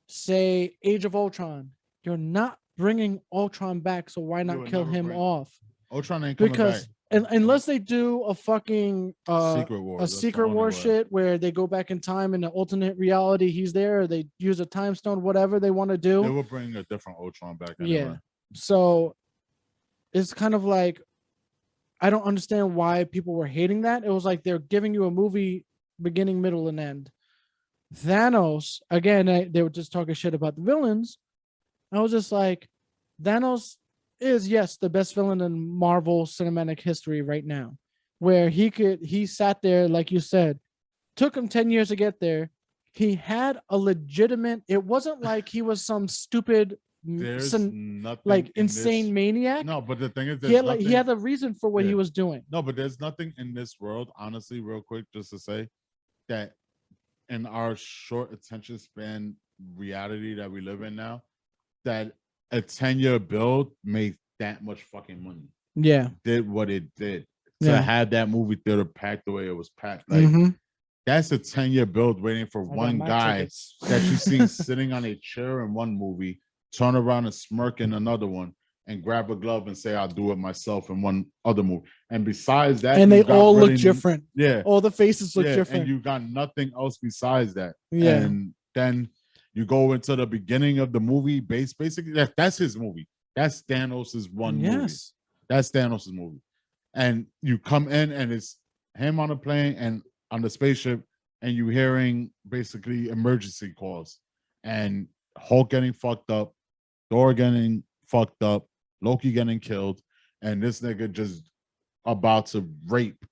Say Age of Ultron, you're not bringing Ultron back, so why not kill him off? Ultron ain't coming back. Unless they do a fucking secret war shit where they go back in time in the alternate reality, he's there, or they use a time stone, whatever they want to do. They will bring a different Ultron back. Anyway. Yeah. So it's kind of like, I don't understand why people were hating that. It was like they're giving you a movie beginning, middle, and end. Thanos, again, they were just talking shit about the villains. I was just like, Thanos is, yes, the best villain in Marvel cinematic history right now. Where he sat there, like you said, took him 10 years to get there. He had a legitimate, it wasn't like he was some stupid, There's nothing like in insane this. maniac. No, but the thing is, He there's had nothing. he had a reason for what he Yeah. was doing. No, but there's nothing in this world, honestly, real quick, just to say that in our short attention span reality that we live in now, that a 10-year build made that much fucking money. Yeah. Did what it did. To Yeah. have that movie theater packed the way it was packed. Like that's a 10-year build waiting for one guy that you see sitting on a chair in one movie, turn around and smirk in another one, and grab a glove and say, I'll do it myself in one other movie. And besides that, and they all really, look different. Yeah. All the faces look different. And you got nothing else besides that. Yeah. And then you go into the beginning of the movie, basically that's his movie. That's Thanos' one movie. That's Thanos' movie. And you come in and it's him on a plane and on the spaceship, and you hearing basically emergency calls and Hulk getting fucked up, Thor getting fucked up, Loki getting killed, and this nigga just about to rape.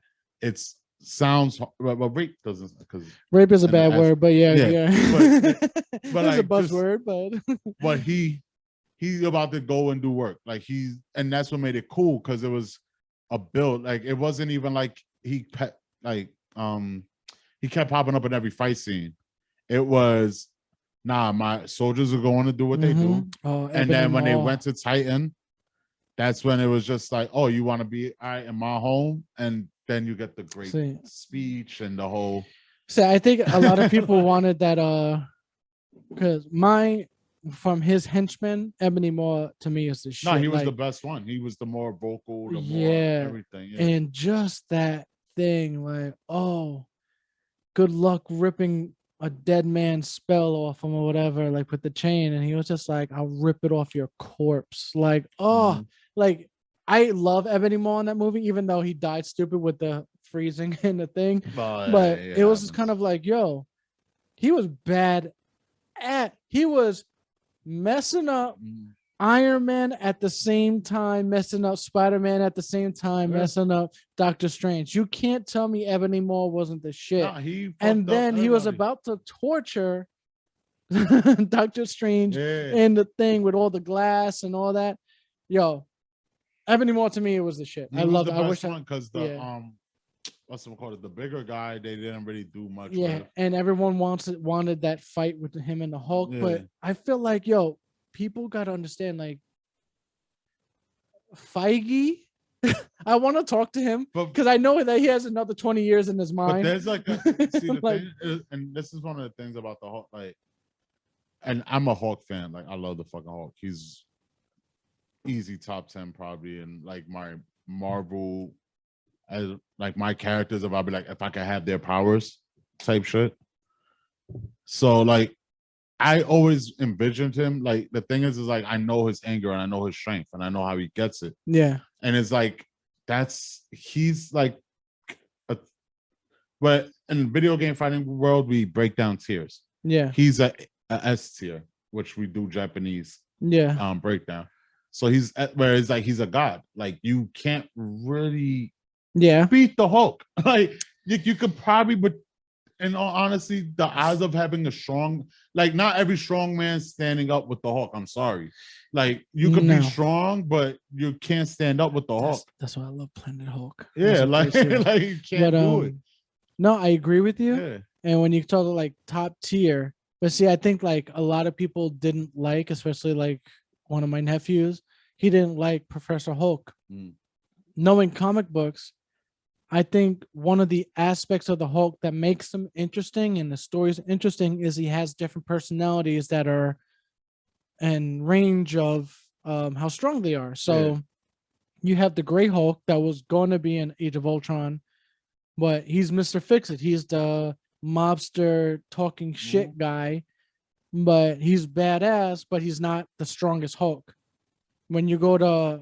It sounds, but rape doesn't, because rape is a bad word, but yeah. But it's like, a buzzword, but he about to go and do work, like and that's what made it cool, because it was a build. Like it wasn't even like he kept popping up in every fight scene. It was, nah, my soldiers are going to do what they do. And then when they went to Titan, that's when it was just like, oh, you want to be in my home? And then you get the great speech and the whole. So I think a lot of people wanted that, because from his henchman, Ebony Maw to me is the shit. No, he was the best one. He was the more vocal, the more everything. Yeah. And just that thing, like, oh, good luck ripping a dead man's spell off him or whatever, like with the chain. And he was just like, I'll rip it off your corpse. Like, like I love Ebony Maw in that movie, even though he died stupid with the freezing and the thing. But it was just kind of like, yo, he was bad he was messing up Iron Man at the same time, messing up Spider-Man at the same time, messing up Doctor Strange. You can't tell me Ebony Maw wasn't the shit. Nah, and then he was about to torture Doctor Strange in the thing with all the glass and all that. Yo, Ebony Maw to me, it was the shit. I love it. I wish because what's it called? The bigger guy, they didn't really do much. Yeah, and everyone wanted that fight with him and the Hulk. Yeah. But I feel like, yo, people got to understand, like, Feige, I want to talk to him because I know that he has another 20 years in his mind. But there's like, the thing is, and this is one of the things about the Hulk, like, and I'm a Hulk fan. Like, I love the fucking Hulk. He's easy top 10 probably, and like my Marvel, as like my characters, if I'll be like, if I could have their powers type shit. So like I always envisioned him, like the thing is like I know his anger and I know his strength and I know how he gets it. Yeah. And it's like he's like but in video game fighting world, we break down tiers. Yeah. He's a S tier, which we do Japanese breakdown. So he's where it's like he's a god. Like you can't really beat the Hulk. Like you could probably, but in all honesty, the odds of having a strong, like not every strong man standing up with the Hulk. I'm sorry. Like you could be strong, but you can't stand up with the Hulk. That's why I love Planet Hulk. Yeah, like you can't do it. No, I agree with you. Yeah. And when you talk like top tier, but see, I think like a lot of people didn't like, especially like one of my nephews, he didn't like Professor Hulk. Knowing comic books, I think one of the aspects of the Hulk that makes him interesting and the stories interesting is he has different personalities that are in range of how strong they are. So you have the Gray Hulk that was going to be in Age of Ultron, but he's Mr. Fix-It. He's the mobster talking shit guy, but he's badass, but he's not the strongest Hulk. When you go to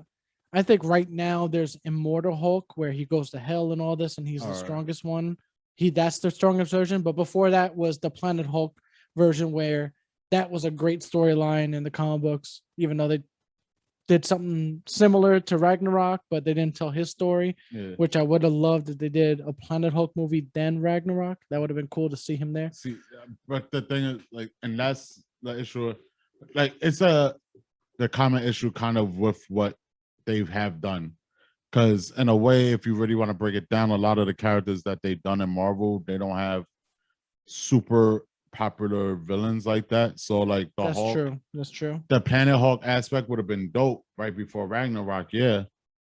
I think right now there's Immortal Hulk where he goes to hell and all this, and he's the strongest one. That's the strongest version. But before that was the Planet Hulk version where that was a great storyline in the comic books, even though they did something similar to Ragnarok, but they didn't tell his story, which I would have loved if they did a Planet Hulk movie then Ragnarok. That would have been cool to see him there. See, but the thing is, like, and that's the issue. Like, it's the common issue kind of with what they have done. Because in a way, if you really want to break it down, a lot of the characters that they've done in Marvel, they don't have super popular villains like that. So like That's true. That's true. The Planet Hulk aspect would have been dope right before Ragnarok, yeah.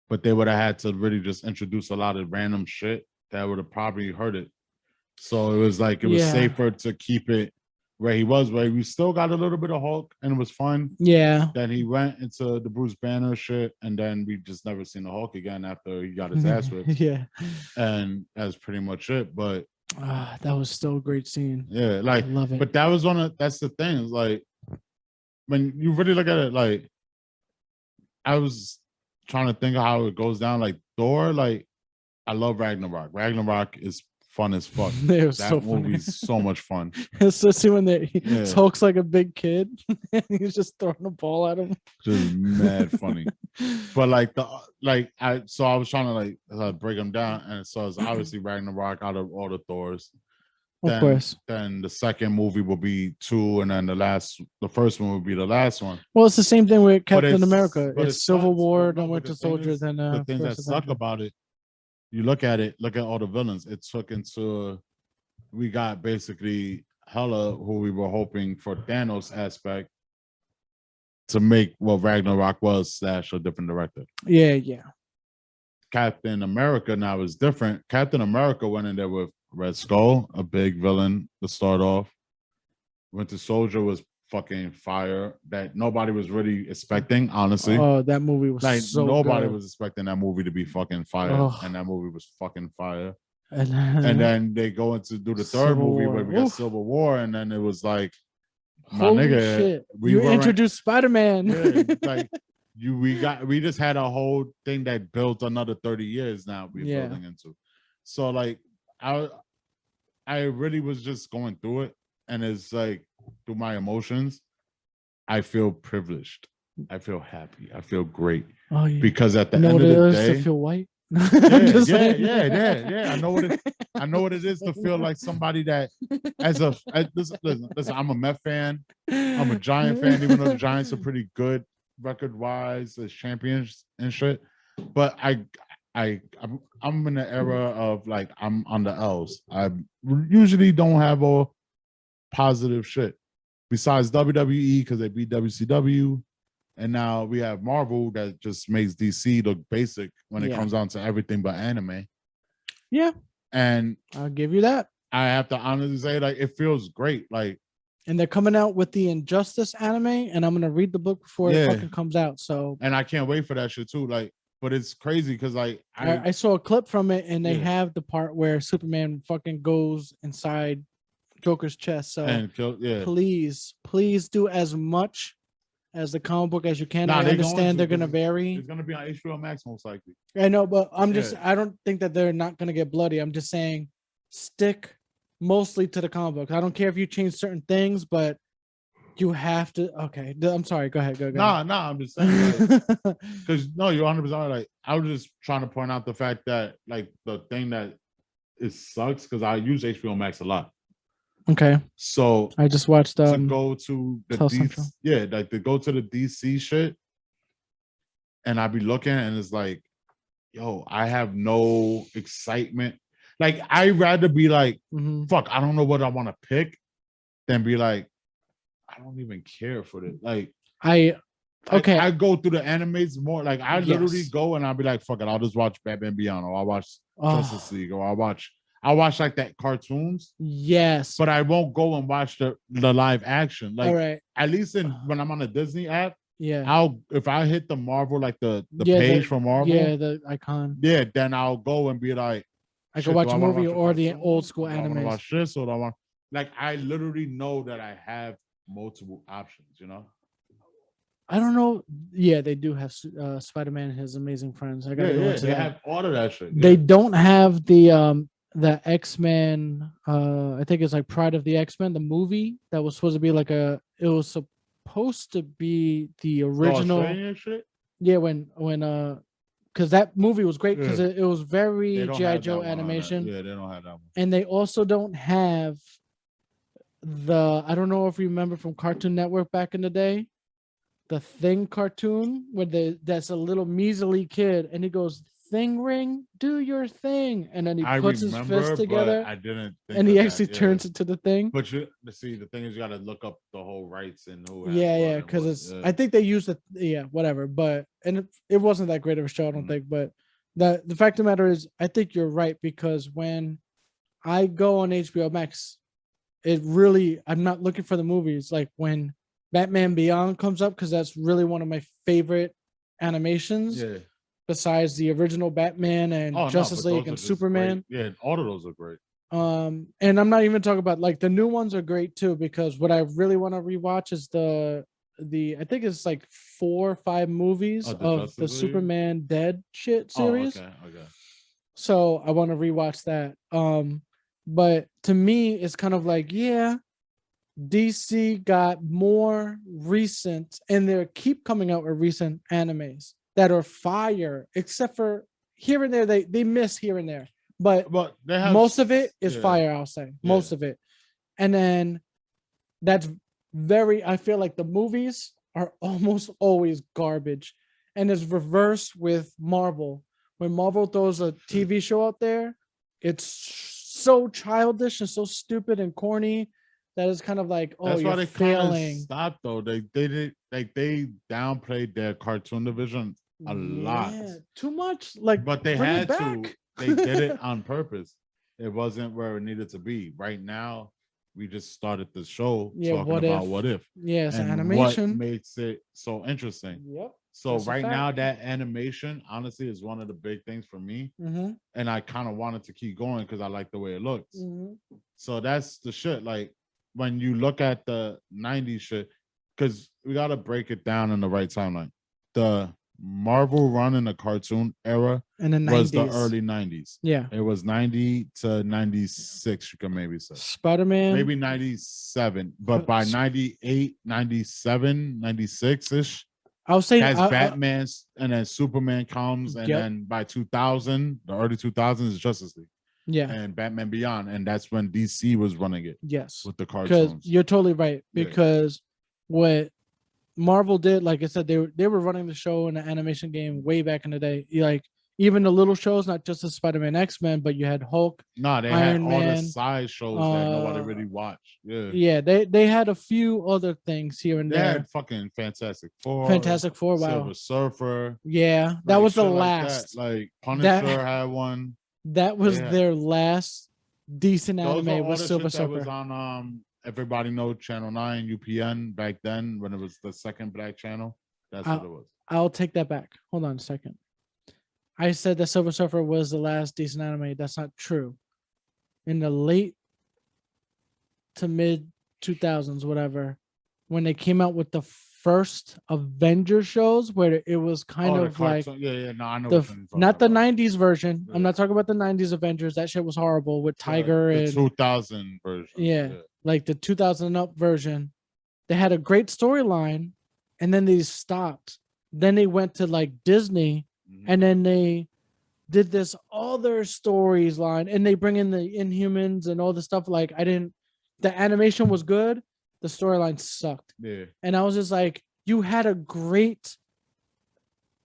But they would have had to really just introduce a lot of random shit that would have probably hurt it. So it was like it was safer to keep it where he was, where we still got a little bit of Hulk and it was fun. Yeah. Then he went into the Bruce Banner shit, and then we just never seen the Hulk again after he got his ass whipped. Yeah. And that's pretty much it. But that was still a great scene. Yeah, like I love it. But that was that's the thing. Is like when you really look at it, like I was trying to think of how it goes down. Like Thor, like I love Ragnarok. Ragnarok is fun as fuck. That movie's so much fun. Especially when Hulk's like a big kid and he's just throwing a ball at him. Just mad funny. But I was trying to like break them down, and so it's obviously Ragnarok out of all the Thors. Of course. Then the second movie will be 2, and then the first one will be the last one. Well, it's the same thing with Captain America. It's Civil War, then Winter Soldier, then the things that suck about it. You look at all the villains. It took into we got basically Hela, who we were hoping for Thanos aspect to make what Ragnarok was / a different director. Yeah. Captain America now is different. Captain America went in there with Red Skull, a big villain to start off. Winter Soldier was fucking fire that nobody was really expecting, honestly. Oh, that movie was like so nobody good. was expecting that movie to be fucking fire, and that movie was fucking fire. And then they go into do the third movie where we got Civil War, and then it was like, my holy nigga, shit. You introduced Spider-Man. We just had a whole thing that built another 30 years now we're building into. So like I really was just going through it, and it's like through my emotions, I feel privileged. I feel happy. I feel great. Oh, yeah. Because at the end of the day, to feel white. Yeah. I know what it is to feel like somebody that listen, I'm a Met fan. I'm a Giant fan, even though the Giants are pretty good record-wise as champions and shit. But I'm in the era of like I'm on the L's. I usually don't have all positive shit besides WWE because they beat WCW, and now we have Marvel that just makes DC look basic when it comes down to everything but anime. Yeah, and I'll give you that. I have to honestly say, like, it feels great. Like, and they're coming out with the Injustice anime, and I'm gonna read the book before it fucking comes out. So, and I can't wait for that shit too. Like, but it's crazy because like I saw a clip from it, and they have the part where Superman fucking goes inside Joker's chest. So please do as much as the comic book as you can. I understand they're gonna vary. It's gonna be on HBO Max most likely. I know, but I don't think that they're not gonna get bloody. I'm just saying stick mostly to the comic book. I don't care if you change certain things, but you have to. Okay, I'm sorry. Go ahead. Go. Nah. I'm just saying because no, you're 100% right. I was just trying to point out the fact that like the thing that it sucks because I use HBO Max a lot. Okay. So I just watched to go to the DC, like to go to the DC shit, and I be looking and it's like, yo, I have no excitement. Like I'd rather be like, fuck, I don't know what I want to pick, than be like, I don't even care for it. Like I go through the animes more. Like I literally go and I'll be like, fuck it, I'll just watch Batman Beyond, or I'll watch Justice League, or I'll watch like that cartoons. Yes. But I won't go and watch the live action. Like right. At least when I'm on the Disney app, yeah. If I hit the Marvel, like the page for Marvel. Yeah, the icon. Yeah, then I'll go and be like, I can watch a movie or the old school anime. I want to watch this or I want, like, I literally know that I have multiple options, you know? I don't know. Yeah, they do have Spider-Man and his amazing friends. I gotta go into they that. have all of that shit. They don't have the X-Men. I think it's like Pride of the X-Men, the movie that was supposed to be like a. It was supposed to be the original. Australian shit. Yeah, when because that movie was great because Yeah. it was They very don't GI have Joe that one on that. animation, Yeah, they don't have that one. and they also don't have the. I don't know if you remember from Cartoon Network back in the day, the Thing cartoon where that's a little measly kid and he goes, "Thing ring, do your thing," and then he I puts his fist remember, together but I didn't think and of he that. actually Yeah. turns into the thing. But you see, the thing is, you got to look up the whole rights and who has Yeah, what yeah, and because what. it's. Yeah. I think they used it. Yeah, whatever. But and it wasn't that great of a show, I don't think. But the fact of the matter is, I think you're right because when I go on HBO Max, it really I'm not looking for the movies. Like when Batman Beyond comes up, because that's really one of my favorite animations. Yeah. Besides the original Batman and Oh Justice no, but League those are and just Superman. great. Yeah, all of those are great. And I'm not even talking about like the new ones are great too, because what I really want to rewatch is the I think it's like 4 or 5 movies of Justice the League? Superman Dead shit series. Oh, okay. So I want to rewatch that. But to me, it's kind of like, yeah, DC got more recent, and they keep coming out with recent animes that are fire, except for here and there, they miss here and there. But they have most of it is yeah. fire, I'll say. Most Yeah. of it. And then that's I feel like the movies are almost always garbage. And it's reversed with Marvel. When Marvel throws a TV show out there, it's so childish and so stupid and corny that it's kind of like, oh, that's why you're they failing. Stopped though. They did like they downplayed their cartoon division a lot. Too much. Like, but they bring had it back. to. They did it on purpose. It wasn't where it needed to be. Right now, we just started the show talking about what if. Yeah, it's and animation. What makes it so interesting? Yep. So right now, that animation honestly is one of the big things for me, and I kind of wanted to keep going because I like the way it looks. So that's the shit. Like when you look at the '90s shit, because we got to break it down in the right timeline. The Marvel run in the cartoon era in the 90s. Was the early 90s. Yeah. It was 90 to 96, you can maybe say. Spider-Man. Maybe 97. But by 98, 97, 96-ish, I'll say as Batman's and then Superman comes, and then by 2000, the early 2000s is Justice League. Yeah. And Batman Beyond. And that's when DC was running it. Yes. With the cartoons. Because you're totally right. Because what Marvel did, like I said, they were running the show in the animation game way back in the day. Like even the little shows, not just the Spider-Man, X-Men, but you had Hulk. No, they Iron had all Man, the side shows that nobody really watched. Yeah. Yeah, they had a few other things here and there. They had fucking Fantastic Four. Wow. Silver Surfer. Yeah, that was the last. Like Punisher had one. That was their last decent anime with Silver Surfer. That was on everybody knows Channel 9, UPN back then when it was the second black channel. That's what it was. I'll take that back. Hold on a second. I said that Silver Surfer was the last decent anime. That's not true. In the late to mid 2000s, whatever, when they came out with the first Avenger shows, where it was kind of like I know not the 90s version. Yeah. I'm not talking about the 90s Avengers. That shit was horrible with Tiger the and 2000 version. Yeah, like the 2000 up version. They had a great storyline, and then they stopped. Then they went to like Disney, and then they did this other stories line, and they bring in the Inhumans and all the stuff. Like the animation was good. The storyline sucked. Yeah. And I was just like, you had a great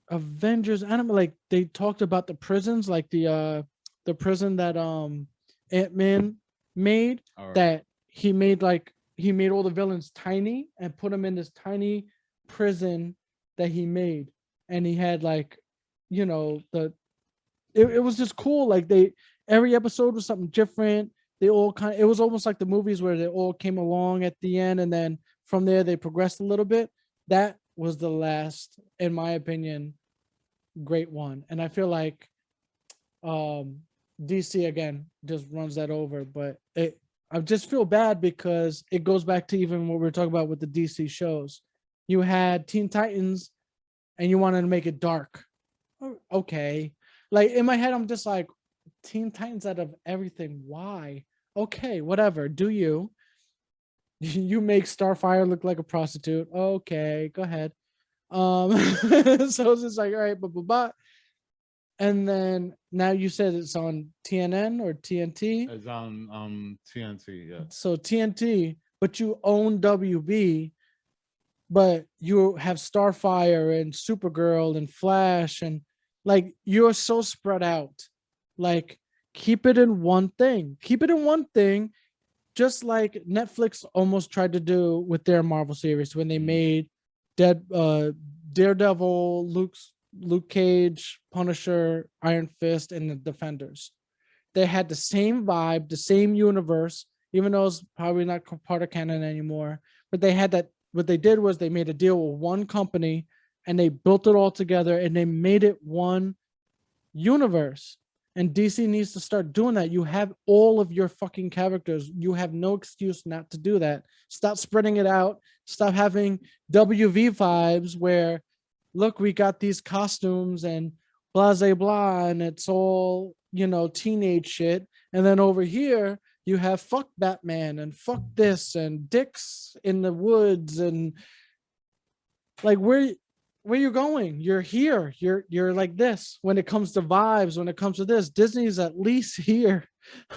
Avengers anime. Like they talked about the prisons, like the prison that Ant-Man made, that he made all the villains tiny and put them in this tiny prison that he made. And he had like, it was just cool. Like every episode was something different. They all it was almost like the movies where they all came along at the end, and then from there they progressed a little bit. That was the last, in my opinion, great one. And I feel like DC again just runs that over. But I just feel bad because it goes back to even what we were talking about with the DC shows. You had Teen Titans, and you wanted to make it dark. Okay, like in my head, I'm just like, Teen Titans out of everything. Why? Okay, whatever. Do you? You make Starfire look like a prostitute. Okay, go ahead. So it's just like, all right, but. And then now you said it's on TNN or TNT. It's on TNT, yeah. So TNT, but you own WB, but you have Starfire and Supergirl and Flash, and like you're so spread out. Like keep it in one thing. Keep it in one thing, just like Netflix almost tried to do with their Marvel series when they made Daredevil, Luke Cage, Punisher, Iron Fist, and the Defenders. They had the same vibe, the same universe, even though it's probably not part of canon anymore. But they had that. What they did was they made a deal with one company and they built it all together and they made it one universe. And DC needs to start doing that. You have all of your fucking characters. You have no excuse not to do that. Stop spreading it out. Stop having WV vibes where, look, we got these costumes and blah, blah, blah, and it's all, teenage shit. And then over here, you have fuck Batman and fuck this and dicks in the woods and like where you going? You're here. You're like this. When it comes to vibes, when it comes to this, Disney's at least here.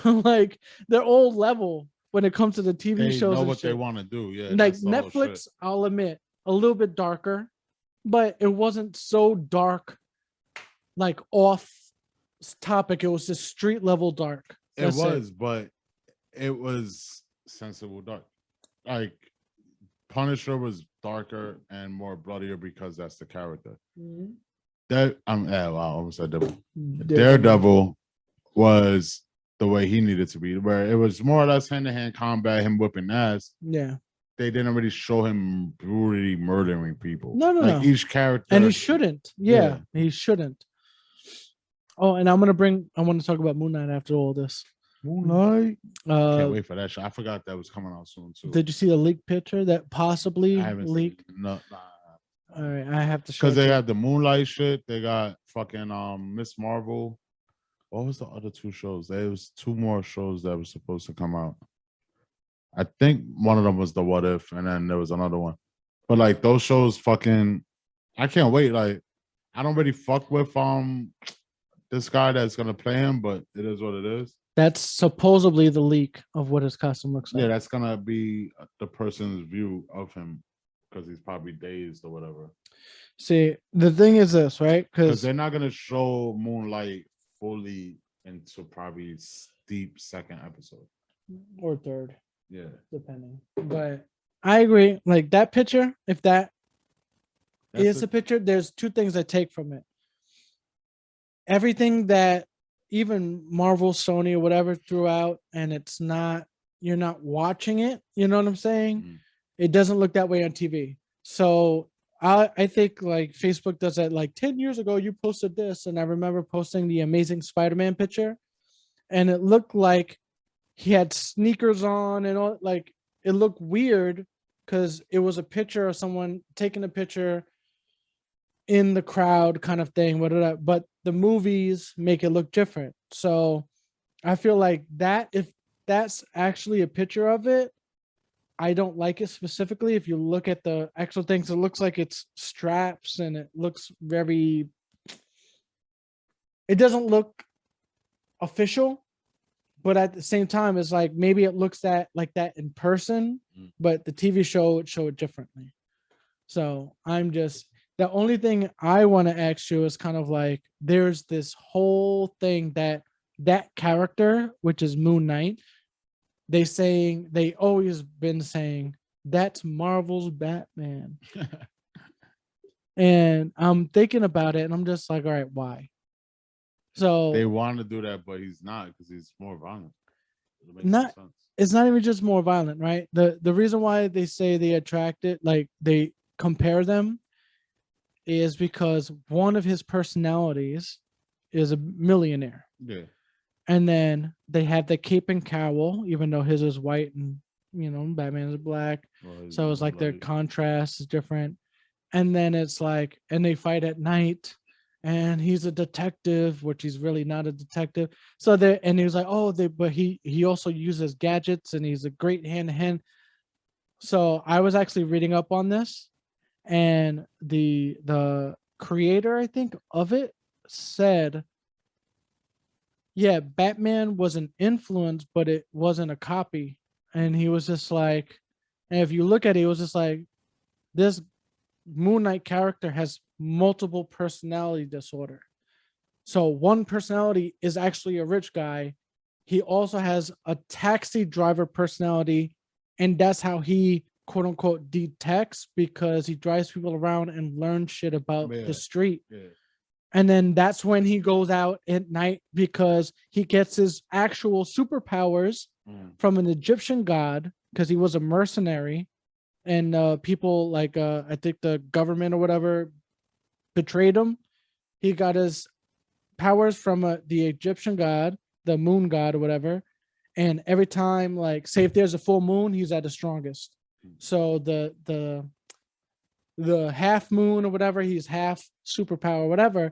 Like they're all level when it comes to the TV they shows. Know and what shit. they want to do. Yeah. Like Netflix, I'll admit, a little bit darker, but it wasn't so dark, like off topic. It was just street level dark. But it was sensible dark. Like Punisher was darker and more bloodier because that's the character. Mm-hmm. Wow, I almost said Devil. Daredevil was the way he needed to be, where it was more or less hand-to-hand combat, him whipping ass. Yeah. They didn't really show him brutally murdering people. No. Each character. And he shouldn't. Yeah, he shouldn't. Oh, and I want to talk about Moon Knight after all this. Moonlight. Can't wait for that show. I forgot that was coming out soon too. Did you see the leaked picture that possibly leaked? No. All right, I have to show. Because they have the Moonlight shit. They got fucking Miss Marvel. What was the other two shows? There was two more shows that were supposed to come out. I think one of them was the What If, and then there was another one. But like those shows, fucking, I can't wait. Like, I don't really fuck with this guy that's gonna play him, but it is what it is. That's supposedly the leak of what his costume looks like. Yeah, that's gonna be the person's view of him because he's probably dazed or whatever. See, the thing is this, right? Because they're not gonna show Moonlight fully until probably deep second episode or third. Yeah, depending. But I agree. Like that picture, if that's a picture, there's two things I take from it. Everything that even Marvel, Sony, or whatever threw out, and it's not, you're not watching it. You know what I'm saying? Mm-hmm. It doesn't look that way on TV. So I think like Facebook does that. Like 10 years ago, you posted this, and I remember posting the Amazing Spider-Man picture, and it looked like he had sneakers on and all. Like it looked weird because it was a picture of someone taking a picture in the crowd kind of thing, whatever. But the movies make it look different. So I feel like that if that's actually a picture of it, I don't like it specifically. If you look at the actual things, it looks like it's straps and it looks very, it doesn't look official, but at the same time, it's like maybe it looks like that in person, but the TV show would show it differently. So the only thing I want to ask you is kind of like, there's this whole thing that character, which is Moon Knight, they always been saying that's Marvel's Batman. And I'm thinking about it and I'm just like, all right, why? So they want to do that, but he's not because he's more violent. It's not even just more violent, right? The reason why they say they attracted, like they compare them, is because one of his personalities is a millionaire. Yeah. And then they have the cape and cowl, even though his is white and Batman is black. Well, So it's like their contrast is different. And then it's like, and they fight at night, and he's a detective, which he's really not a detective. So there, and he was like, but he also uses gadgets, and he's a great hand to hand. So I was actually reading up on this, and the creator, I think, of it said, yeah, Batman was an influence, but it wasn't a copy. And he was just like, and if you look at it, it was just like, this Moon Knight character has multiple personality disorder. So one personality is actually a rich guy. He also has a taxi driver personality, and that's how he quote unquote detects, because he drives people around and learns shit about the street. Yeah. And then that's when he goes out at night, because he gets his actual superpowers from an Egyptian god, because he was a mercenary, and people like I think the government or whatever betrayed him. He got his powers from the Egyptian god, the moon god or whatever. And every time, like, say if there's a full moon, he's at the strongest. So the half moon or whatever, he's half superpower or whatever.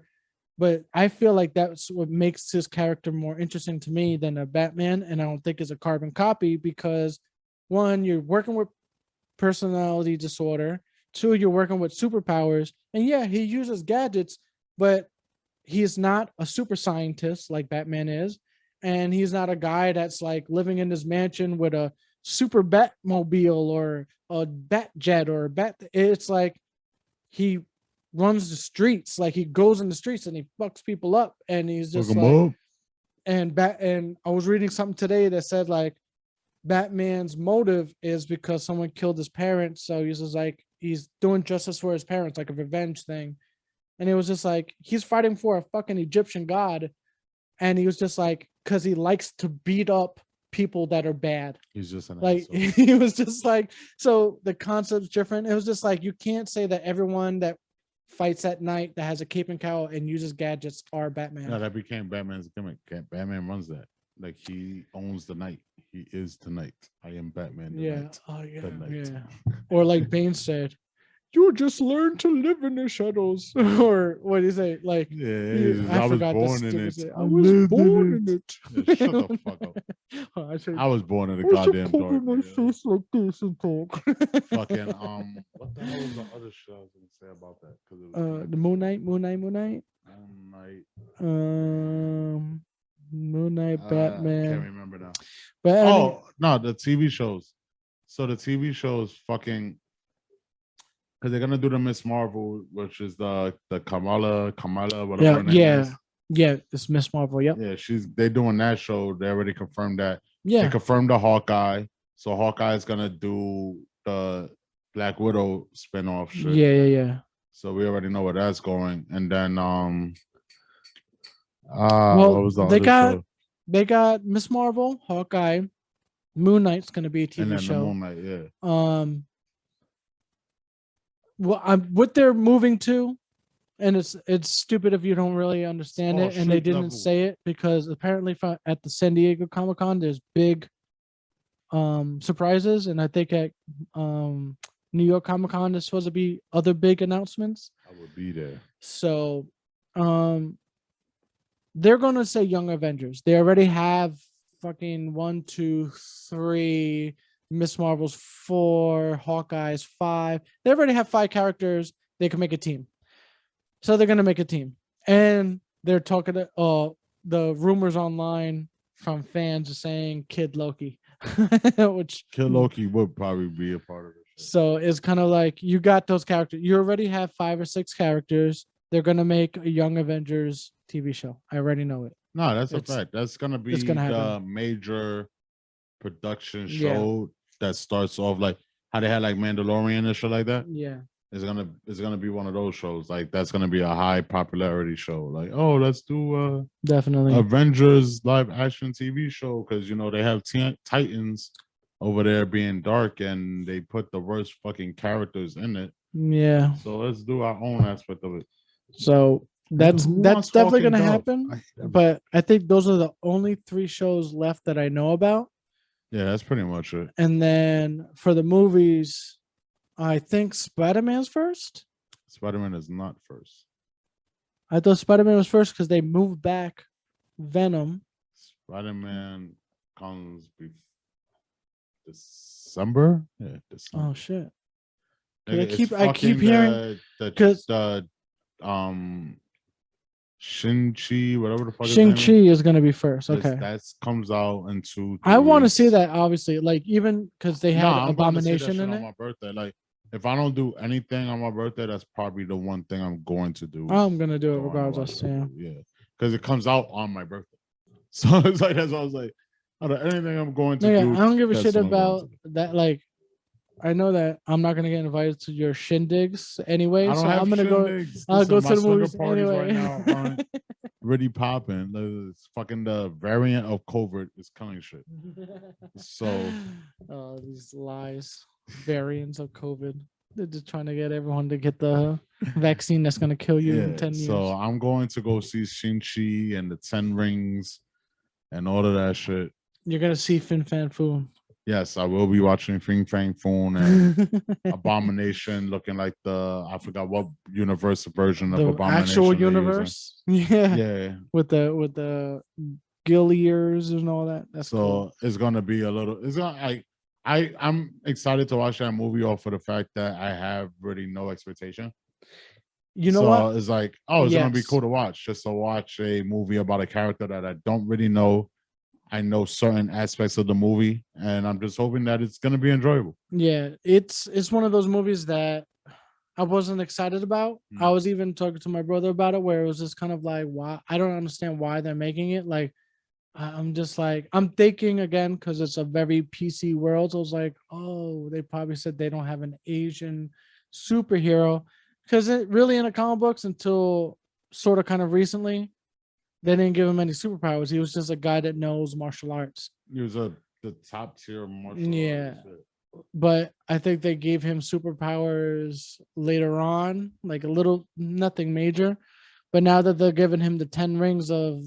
But I feel like that's what makes his character more interesting to me than a Batman, and I don't think it's a carbon copy, because one, you're working with personality disorder. Two, you're working with superpowers, and yeah, he uses gadgets, but he's not a super scientist like Batman is, and he's not a guy that's like living in his mansion with a super Batmobile or a bat jet or a bat. It's like he runs the streets, like he goes in the streets and he fucks people up, and he's just like, and I was reading something today that said like Batman's motive is because someone killed his parents, so he's just like, he's doing justice for his parents, like a revenge thing. And it was just like, he's fighting for a fucking Egyptian god, and he was just like, because he likes to beat up people that are bad. He's just an like asshole. He was just like, so the concept's different. It was just like, you can't say that everyone that fights at night that has a cape and cowl and uses gadgets are Batman. No, that became Batman's gimmick. Batman runs that. Like, he owns the night. He is the night. I am Batman. Night. Oh yeah. The night. Yeah. Or like Bane said, you just learn to live in the shadows. Or what do you say? Like, I was born in it. I was born in it. Yeah, shut the fuck up. I was born in the goddamn dark. My face like this and talk. Fucking what the hell was the other show I was gonna say about that? Because it was the Moon Knight. Moon Knight, Batman. I can't remember now. But no, the TV shows. So the TV shows fucking, because they're gonna do the Miss Marvel, which is the Kamala, whatever. Yeah, it's Miss Marvel. Yep. Yeah, they're doing that show. They already confirmed that. Yeah. They confirmed the Hawkeye. So Hawkeye is gonna do the Black Widow spinoff shit. Yeah. So we already know where that's going. And then well, what was the they other got show? They got Miss Marvel, Hawkeye, Moon Knight's gonna be a TV and then show. The Moon Knight, yeah. Well, what they're moving to, and it's stupid if you don't really understand it, and they didn't say it, because apparently at the San Diego Comic-Con there's big surprises, and I think at New York Comic-Con there's supposed to be other big announcements. I would be there. So they're gonna say Young Avengers. They already have fucking 1, 2, 3, Miss Marvel's 4, Hawkeye's 5. They already have 5 characters. They can make a team. So they're gonna make a team. And they're talking to the rumors online from fans are saying Kid Loki. Which Kid Loki would probably be a part of it. So it's kind of like, you got those characters. You already have 5 or 6 characters. They're gonna make a Young Avengers TV show. I already know it. No, that's a fact. That's gonna be the major production show that starts off like how they had like Mandalorian and shit like that. Yeah. It's gonna be one of those shows. Like, that's gonna be a high popularity show. Like, oh, let's do definitely Avengers live action TV show, because they have Titans over there being dark, and they put the worst fucking characters in it. Yeah. So let's do our own aspect of it. So that's definitely gonna happen. But I think those are the only 3 shows left that I know about. Yeah, that's pretty much it. And then for the movies, I think Spider-Man's first. Spider-Man is not first. I thought Spider-Man was first because they moved back Venom. Spider-Man comes December. Yeah, December. Oh shit! Nigga, I keep hearing the Shang-Chi, whatever the fuck his name Shang-Chi is gonna be first. Okay, that comes out in 2 I want to weeks. see that. Obviously, like even because they had I'm going to see that Abomination shit in on it. my birthday. Like, if I don't do anything on my birthday, that's probably the one thing I'm going to do. I'm gonna do it Going to regardless. watch it. Yeah, Yeah, because it comes out on my birthday. So it's like that's why I was like, out of anything I'm going to do, I don't give a that's shit what I'm going to about do. that. Like, I know that I'm not gonna get invited to your shindigs anyway, I don't so have I'm gonna shindigs. I'll go My to the swinger movies parties anyway. right now aren't really popping. It's fucking the variant of COVID is killing shit. So, oh, these lies, variants of COVID. They're just trying to get everyone to get the vaccine that's gonna kill you in 10 years. So I'm going to go see Shang-Chi and the 10 Rings and all of that shit. You're gonna see Fin Fan Foom. Yes, I will be watching Fing Fang Foon and Abomination, looking like I forgot what universe version of The Abomination. actual universe. Yeah. With the gill ears and all that. That's so cool. It's gonna be a little. It's gonna. I'm excited to watch that movie off for the fact that I have really no expectation. You know what? It's like, it's gonna be cool to watch. Just to watch a movie about a character that I don't really know. I know certain aspects of the movie, and I'm just hoping that it's gonna be enjoyable. Yeah, it's one of those movies that I wasn't excited about. I was even talking to my brother about it, where it was just kind of like, why? I don't understand why they're making it. Like, I'm just like, I'm thinking again because it's a very PC world. So I was like, oh, they probably said they don't have an Asian superhero because it really in the comic books until sort of kind of recently. They didn't give him any superpowers. He was just a guy that knows martial arts. He was the top tier martial Yeah. artist. But I think they gave him superpowers later on, like a little, nothing major. But now that they're giving him the 10 rings of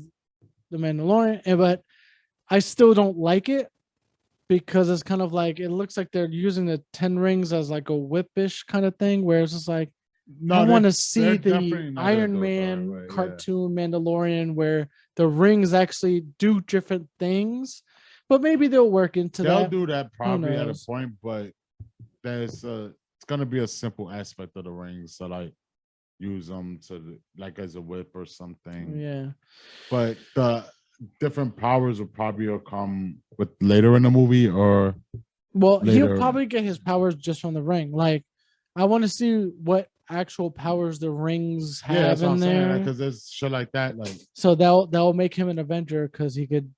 the Mandalorian, but I still don't like it because it's kind of like, it looks like they're using the 10 rings as like a whippish kind of thing, where it's just like, I want to see the Iron Man cartoon Mandalorian where the rings actually do different things, but maybe they'll work into that. They'll do that probably at a point, but it's going to be a simple aspect of the rings. So like use them like as a whip or something. Yeah. But the different powers will probably come with later in the movie or. Well, he'll probably get his powers just from the ring. Like, I want to see what actual powers the rings have in there, because there's shit like that. Like, so that'll make him an Avenger because he could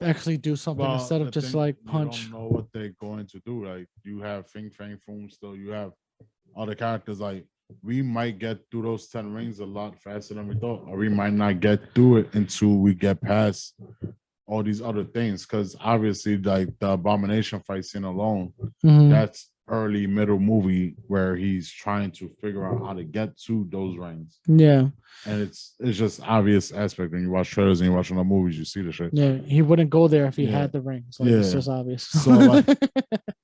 actually do something instead of just like punch. You don't know what they're going to do. Like, you have Fing Fang Foom still. You have other characters. Like, we might get through those 10 rings a lot faster than we thought, or we might not get through it until we get past all these other things. Because obviously, like the Abomination fight scene alone, that's early middle movie where he's trying to figure out how to get to those rings. Yeah. And it's just obvious aspect when you watch trailers and you watch the movies, you see the shit. Yeah, he wouldn't go there if he had the rings. Like, it's just obvious. So like,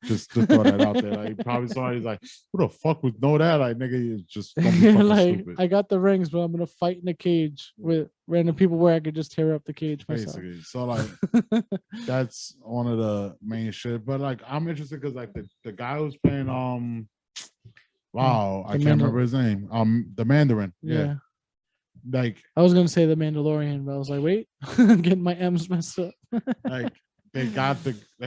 just to throw that out there, like probably somebody's like, "Who the fuck would know that?" Like, nigga, you just don't be fucking like, stupid. I got the rings, but I'm gonna fight in a cage with random people where I could just tear up the cage myself. Basically, so like, that's one of the main shit. But like, I'm interested because like the guy who's playing I can't remember his name. The Mandarin. Yeah. Like, I was gonna say the Mandalorian, but I was like, wait, I'm getting my M's messed up. Like, they got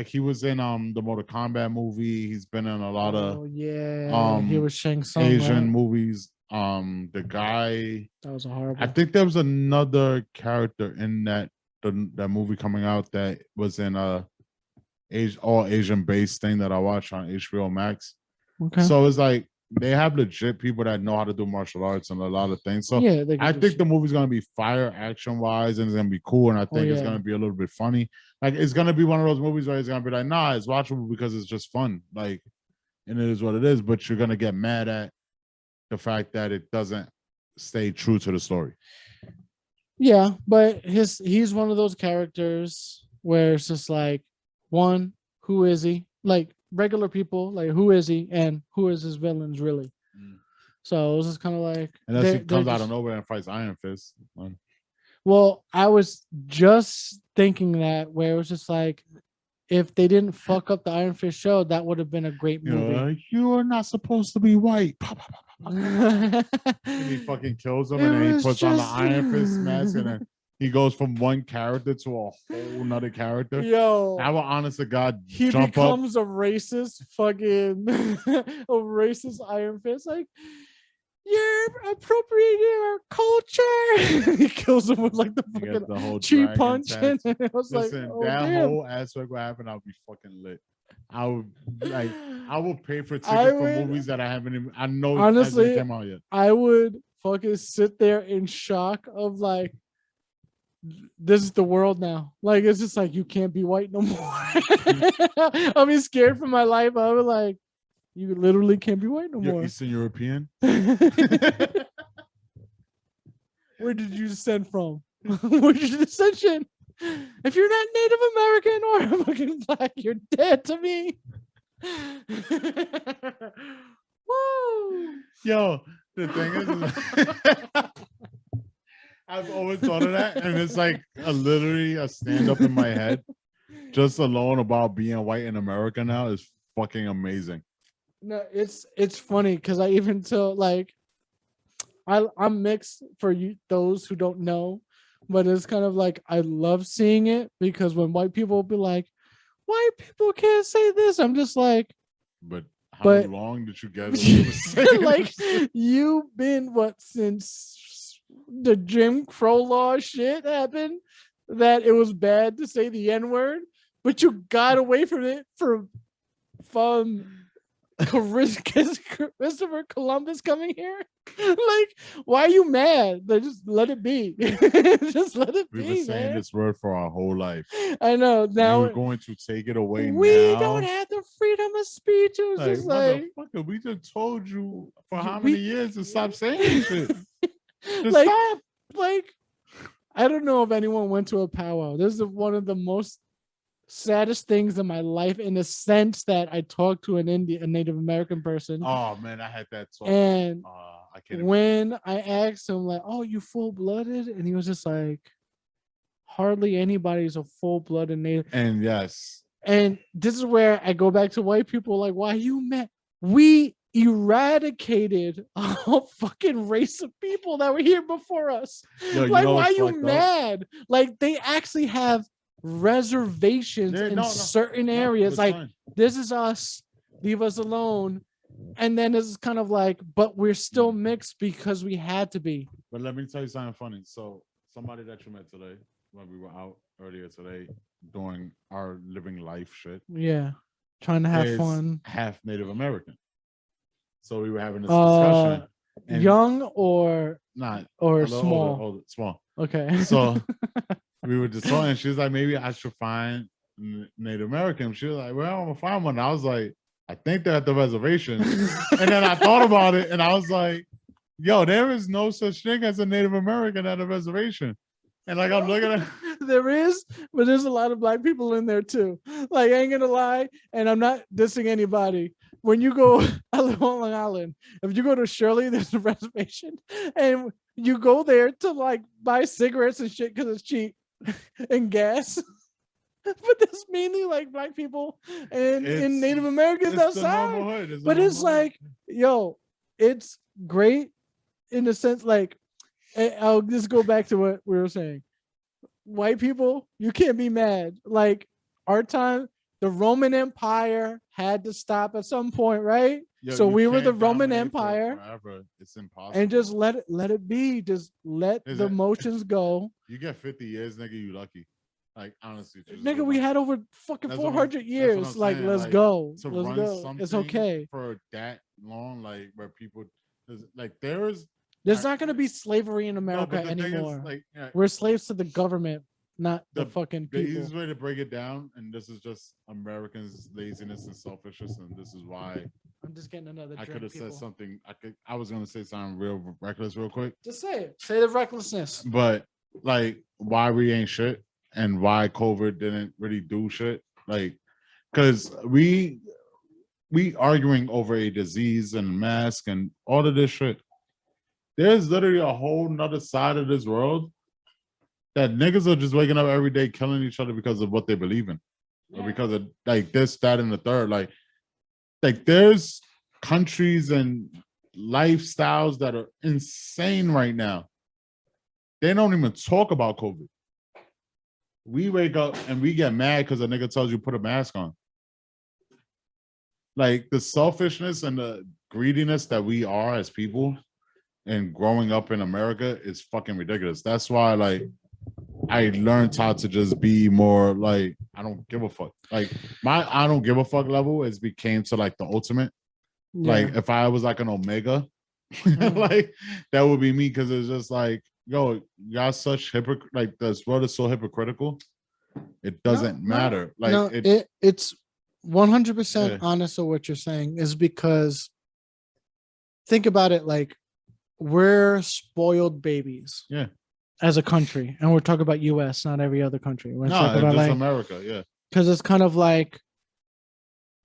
he was in the Mortal Kombat movie. He's been in a lot of he was Shang Tsung, Asian movies. The guy, that was a horrible. I think there was another character in that movie coming out that was in all Asian based thing that I watched on HBO Max. Okay. So it's like they have legit people that know how to do martial arts and a lot of things. So I think the movie's gonna be fire action wise and it's gonna be cool. And I think it's gonna be a little bit funny. Like, it's gonna be one of those movies where it's gonna be like, nah, it's watchable because it's just fun. Like, and it is what it is, but you're gonna get mad at the fact that it doesn't stay true to the story. Yeah, but he's one of those characters where it's just like, one, who is he? Like regular people, like who is he and who is his villains really? So it was just kind of like, unless he comes out of nowhere and fights Iron Fist. Well, I was just thinking that where it was just like, if they didn't fuck up the Iron Fist show, that would have been a great movie. You are not supposed to be white. And he fucking kills him, and then he puts on the Iron Fist mask, and then he goes from one character to a whole nother character. Yo, I will honest to God, he jump becomes a racist fucking a racist Iron Fist. Like, you're appropriating our culture. He kills him with like the fucking the whole cheap punch, and it was Listen, like, oh, that damn. whole aspect would happen. I'll be fucking lit. I will pay for tickets for movies that I haven't even. I know honestly hasn't come out yet. I would fucking sit there in shock of like, this is the world now. Like, it's just like, you can't be white no more. I'll be scared for my life. I'll be like, you literally can't be white no You're more. Eastern European. Where did you descend from? Where's your descension? If you're not Native American or fucking black, you're dead to me. Woo! Yo, the thing is, I've always thought of that, and it's like literally a stand up in my head. Just alone about being white in America now is fucking amazing. No, it's funny because I even tell like, I'm mixed for you those who don't know, but it's kind of like I love seeing it because when white people be like, white people can't say this, I'm just like, but how long did you get like you've been what since the Jim Crow law shit happened that it was bad to say the N-word, but you got away from it from Christopher Columbus coming here. Like, why are you mad? Like, just let it be. Just let it be. We've been saying this word for our whole life. I know. Now we're going to take it away. We now. don't have the freedom of speech. It was just like, we just told you for how many years to stop saying shit. Like, stop. Like, I don't know if anyone went to a powwow. This is one of the most saddest things in my life, in the sense that I talked to a Native American person. Oh man, I had that talk. And I can't when I asked him like, "Oh, you full-blooded?" and he was just like, "Hardly anybody's a full-blooded Native." And yes, and this is where I go back to white people. Like, why you mad? We eradicated a fucking race of people that were here before us. Like, why are you mad? Like, they actually have reservations in certain areas. Like, this is us, leave us alone. And then it's kind of like, but we're still mixed because we had to be. But let me tell you something funny. So somebody that you met today, when we were out earlier today doing our living life shit, trying to have fun, half Native American. So we were having this discussion. Young or not or small? Older, small. Okay. So we were just talking. She was like, maybe I should find Native American. She was like, well, I'm gonna find one. I was like, I think they're at the reservation. And then I thought about it, and I was like, yo, there is no such thing as a Native American at a reservation. And like, I'm looking at there is, but there's a lot of black people in there too. Like, I ain't gonna lie, and I'm not dissing anybody. When you go, I live on Long Island. If you go to Shirley, there's a reservation, and you go there to like buy cigarettes and shit because it's cheap and gas. But there's mainly like black people and in Native Americans outside. But it's like, yo, it's great in the sense, like, I'll just go back to what we were saying. White people, you can't be mad. Like, our time, the Roman Empire had to stop at some point, right? So we were the Roman Empire. It's impossible. And just let it be. Just let the motions go. You get 50 years, nigga, you lucky. Like, honestly, nigga, we had over fucking 400 years. Like, let's go. Let's go. It's okay for that long. Like, where people, like, there's not gonna be slavery in America anymore. Like, we're slaves to the government, not the fucking people. The easiest way to break it down, and this is just Americans' laziness and selfishness, and this is why I'm just getting another drink. I could have said something. I was gonna say something real reckless, real quick. Just say it. Say the recklessness. But like, why we ain't shit. And why COVID didn't really do shit. Like, because we arguing over a disease and mask and all of this shit. There's literally a whole nother side of this world that niggas are just waking up every day killing each other because of what they believe in, or because of like this, that, and the third. Like there's countries and lifestyles that are insane right now. They don't even talk about COVID. We wake up and we get mad because a nigga tells you put a mask on. Like the selfishness and the greediness that we are as people and growing up in America is fucking ridiculous. That's why like I learned how to just be more like I don't give a fuck. Like my I don't give a fuck level is became to like the ultimate. Yeah. Like if I was like an omega, like that would be me because it's just like, yo, y'all such hypocrite. Like this world is so hypocritical. It doesn't matter. Like no, it's 100% honest of what you're saying is because think about it, like we're spoiled babies. Yeah. As a country, and we're talking about US, not every other country. We're talking about just like America, yeah. Because it's kind of like,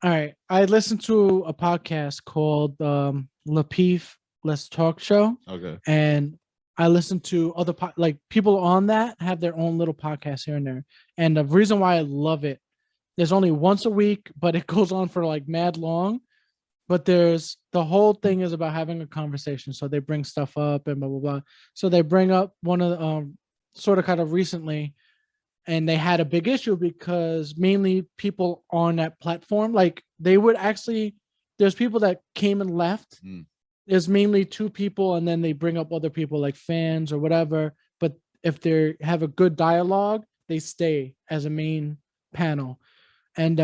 all right, I listened to a podcast called Leauge Let's Talk Show. Okay. And I listened to other like people on that have their own little podcasts here and there. And the reason why I love it, there's only once a week, but it goes on for like mad long. But there's the whole thing is about having a conversation. So they bring stuff up and blah, blah, blah. So they bring up one of the sort of kind of recently, and they had a big issue because mainly people on that platform, like they would actually, there's people that came and left. There's mainly two people, and then they bring up other people like fans or whatever. But if they have a good dialogue, they stay as a main panel. And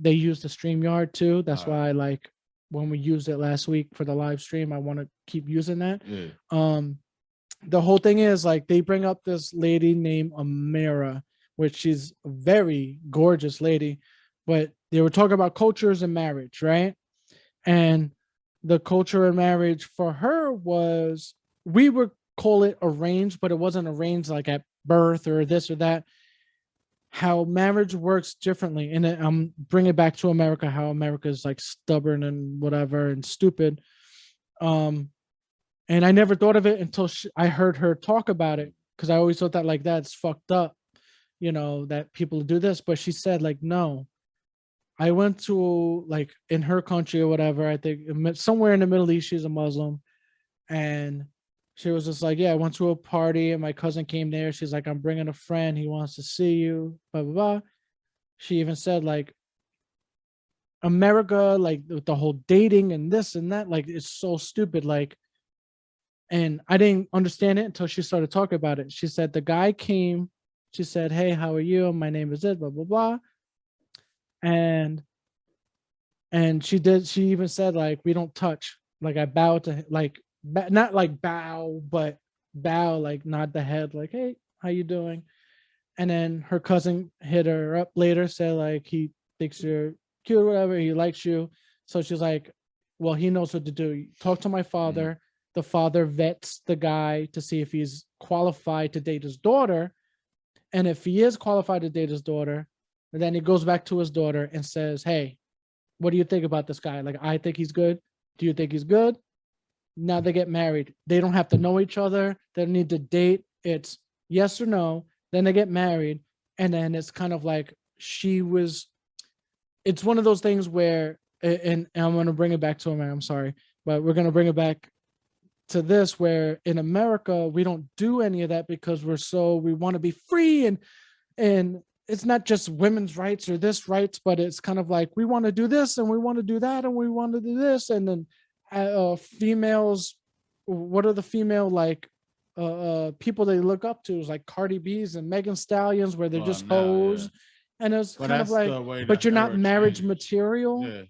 they use the StreamYard too. That's why I like, when we used it last week for the live stream, I want to keep using that. Yeah. The whole thing is like they bring up this lady named Amira, which she's a very gorgeous lady, but they were talking about cultures and marriage, right? And the culture and marriage for her was, we would call it arranged, but it wasn't arranged like at birth or this or that. How marriage works differently, and I'm bringing it back to America, how America is like stubborn and whatever and stupid. And I never thought of it until I heard her talk about it, because I always thought that like that's fucked up, you know, that people do this. But she said like, no, I went to like in her country or whatever, I think somewhere in the Middle East, she's a Muslim, and she was just like, yeah, I went to a party and my cousin came there. She's like, I'm bringing a friend. He wants to see you, blah, blah, blah. She even said like, America, like with the whole dating and this and that, like it's so stupid. Like, and I didn't understand it until she started talking about it. She said, the guy came, she said, hey, how are you? My name is it, blah, blah, blah. And she even said like, we don't touch. Like I bowed to like, not like bow, but bow, like nod the head, like, hey, how you doing? And then her cousin hit her up later, said like, he thinks you're cute or whatever, he likes you. So she's like, well, he knows what to do. Talk to my father. The father vets the guy to see if he's qualified to date his daughter. And if he is qualified to date his daughter, then he goes back to his daughter and says, hey, what do you think about this guy? Like, I think he's good. Do you think he's good? Now they get married. They don't have to know each other. They don't need to date. It's yes or no. Then they get married. And then it's kind of like it's one of those things where, and I'm going to bring it back to America. I'm sorry, but we're going to bring it back to this, where in America, we don't do any of that because we want to be free. And it's not just women's rights or this rights, but it's kind of like, we want to do this and we want to do that and we want to do this. And then females, what are the female like people they look up to is like Cardi B's and Megan Stallions, where they're just hoes. Yeah. And it's kind of like, but you're not marriage material. Yeah.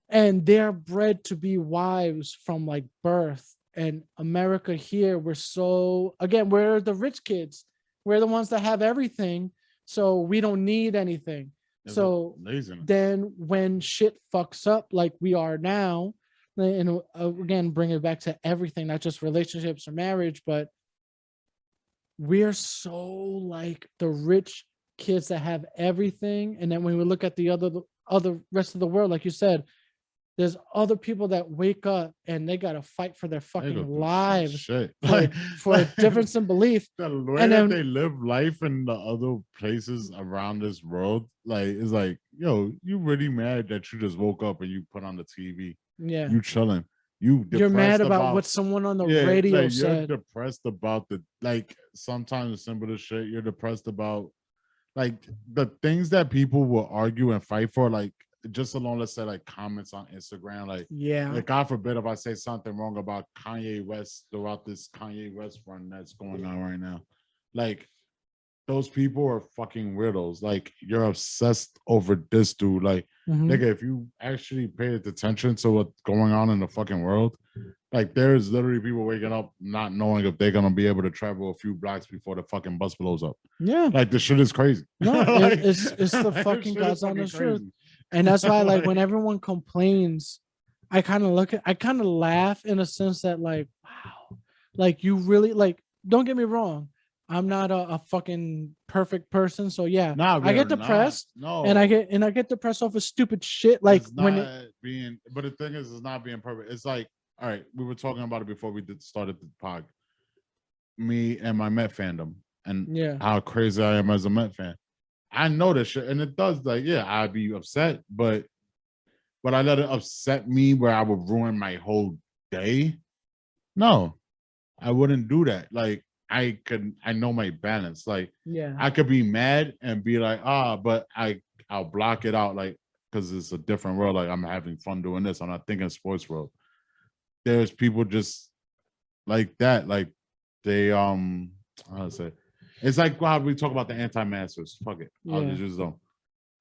And they're bred to be wives from like birth. And America here, we're the rich kids. We're the ones that have everything. So we don't need anything. Yeah, so then when shit fucks up like we are now, and again, bring it back to everything, not just relationships or marriage, but we're so like the rich kids that have everything. And then when we look at the other rest of the world, like you said, there's other people that wake up and they gotta fight for their fucking lives shit. for a difference in belief. The way And that then, they live life in the other places around this world, like, it's like, yo, you really mad that you just woke up and you put on the TV? yeah, You chilling? You're mad depressed about what someone on the yeah, radio like, you're said. depressed about the like sometimes the simplest shit. You're depressed about like the things that people will argue and fight for, like just alone, let's say like comments on Instagram, Yeah, like God forbid if I say something wrong about Kanye West throughout this Kanye West run that's going on right now. Like those people are fucking weirdos. Like you're obsessed over this dude. Like nigga, if you actually pay attention to what's going on in the fucking world, like there's literally people waking up not knowing if they're gonna be able to travel a few blocks before the fucking bus blows up. yeah. Like the shit is crazy. No, like, it's the this fucking shit is God's fucking honest truth. crazy. And that's why, like, Like- when everyone complains, I kind of laugh in a sense that, like, wow, like you really, like, don't get me wrong, I'm not a fucking perfect person, so yeah, Nah, I get we're depressed, not. No, and I get depressed off of stupid shit, like it's when not being. But the thing is, it's not being perfect. It's like, all right, we were talking about it before we started the pod. Me and my Met fandom, and yeah, how crazy I am as a Met fan. I know this shit, and it does. Like, yeah, I'd be upset, but I let it upset me where I would ruin my whole day. No, I wouldn't do that. Like, I know my balance. Like, yeah, I could be mad and be like, but I'll block it out, like, because it's a different world. Like, I'm having fun doing this. I'm not thinking sports world. There's people just like that. Like they how to say, it's like how we talk about the anti-maskers. Fuck it. I'll yeah, just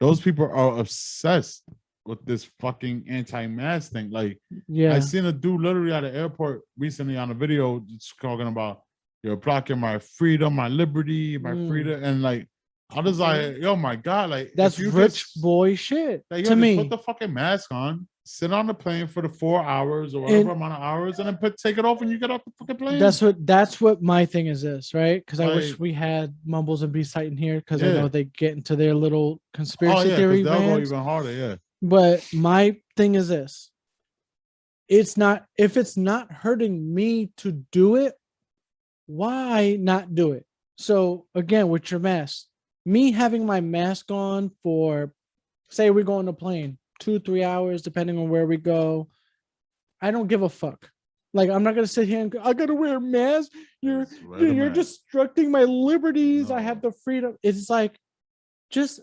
those people are obsessed with this fucking anti-mask thing. Like I yeah, seen a dude literally at the airport recently on a video just talking about you're blocking my freedom, my liberty, my freedom, and like I was like, yo, my God, like that's if you rich just, boy shit like, to yo, just me. put the fucking mask on, sit on the plane for the 4 hours or whatever amount of hours, and then take it off when you get off the fucking plane. That's what my thing is this, right? Because I wish Like- we had Mumbles and Beast in here because I Yeah. know they get into their little Oh conspiracy yeah, theory because they'll go rants. even harder. Yeah, But my thing is this: it's not, if it's not hurting me to do it, why not do it? So again, with your mask, me having my mask on for, say, we go on a plane 2-3 hours, depending on where we go, I don't give a fuck. Like, I'm not gonna sit here and go, I gotta wear a mask. You're Just wear the mask. destructing my liberties. I No. have the freedom. It's like just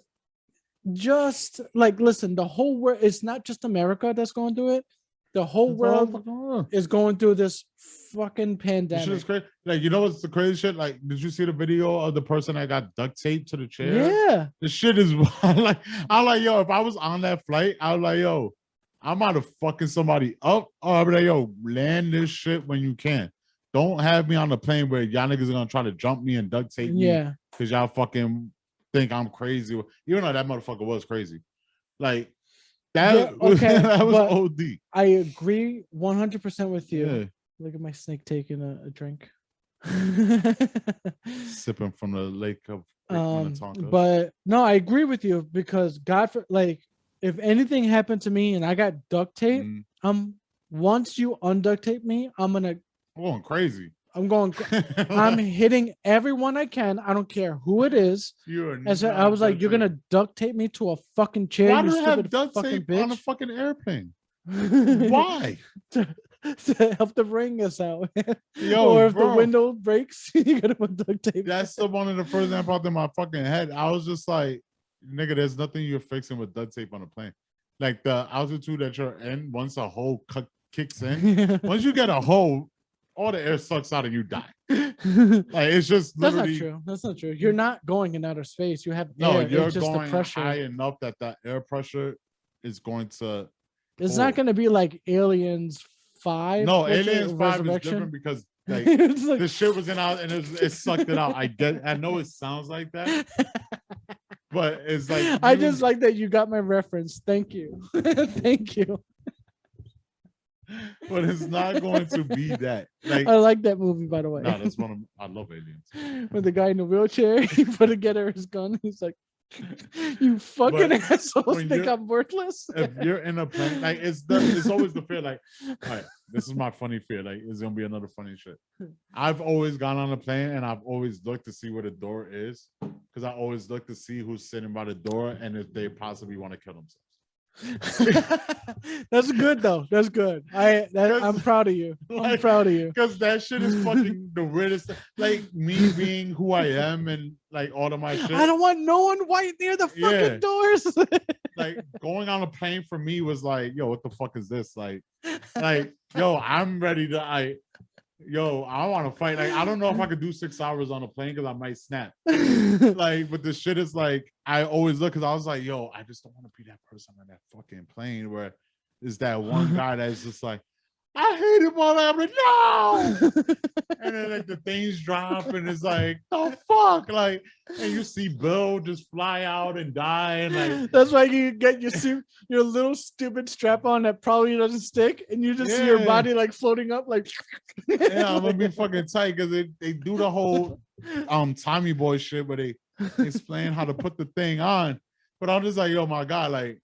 like, listen, the whole world, it's not just America that's going through it. The whole That's all world fucking wrong. is going through this fucking This shit is pandemic. crazy. Like, you know what's the crazy shit? Like, did you see the video of the person that got duct taped to the chair? Yeah. The shit is like, I'm like, yo, if I was on that flight, I was like, yo, I'm out of fucking somebody up. Or I'll be like, yo, land this shit when you can. Don't have me on the plane where y'all niggas are gonna try to jump me and duct tape me Yeah. because y'all fucking think I'm crazy. Even though that motherfucker was crazy. Like, that, Yeah, okay, that was but OD. I agree 100% with you. Yeah. Look at my snake taking a drink. Sipping from the lake of Great Minnetonka. But no, I agree with you because God, for like, if anything happened to me and I got duct tape, once you unduct tape me, I'm going crazy. I'm hitting everyone I can. I don't care who it is. As I was like, you're gonna duct tape me to a fucking chair. Why you do they have stupid duct fucking tape bitch. on a fucking airplane? Why? to help the ring us out. Yo, or if bro, the window breaks, you gotta put duct tape. that's the one of the first thing popped in my fucking head. I was just like, nigga, there's nothing you're fixing with duct tape on a plane. Like the altitude that you're in, once a hole kicks in, once you get a hole, all the air sucks out and you die. Like, it's just That's not literally. true. That's not true. You're not going in outer space. You have No, air. you're It's just going the pressure. high enough that that air pressure is going to. It's not going to be like Aliens 5. No, which is Aliens 5 is Resurrection. different because like It's like- the shit was in out and it sucked it out. I know it sounds like that, but it's like I just like that you got my reference. Thank you. Thank you. but it's not going to be that. Like, I like that movie, by the way. no, that's one of I love Aliens. With the guy in the wheelchair, he put together his gun. He's like, You fucking But assholes when think you're- I'm worthless. If you're in a plane, like it's always the fear, like, all right, this is my funny fear, like it's gonna be another funny shit. I've always gone on a plane and I've always looked to see where the door is because I always look to see who's sitting by the door and if they possibly want to kill themselves. That's good though. That's good. I'm proud of you. I'm Like, proud of you. Because that shit is fucking the weirdest. Like me being who I am and like all of my shit. I don't want no one white near the fucking Yeah. doors. Like going on a plane for me was like, yo, what the fuck is this? Like, yo, I'm ready to I want to fight. Like, I don't know if I could do 6 hours on a plane because I might snap. Like, but the shit is like, I always look because I was like, yo, I just don't want to be that person on that fucking plane where is that one guy that's just like, I hate him all that. I'm like, no. And then like the things drop and it's like, the fuck? Like, and you see Bill just fly out and die. And like, that's why you get your little stupid strap on that probably doesn't stick, and you just see your Yeah. body like floating up, like yeah, I'm gonna be fucking tight because they do the whole Tommy Boy shit where they explain how to put the thing on. But I'm just like, yo, my God, like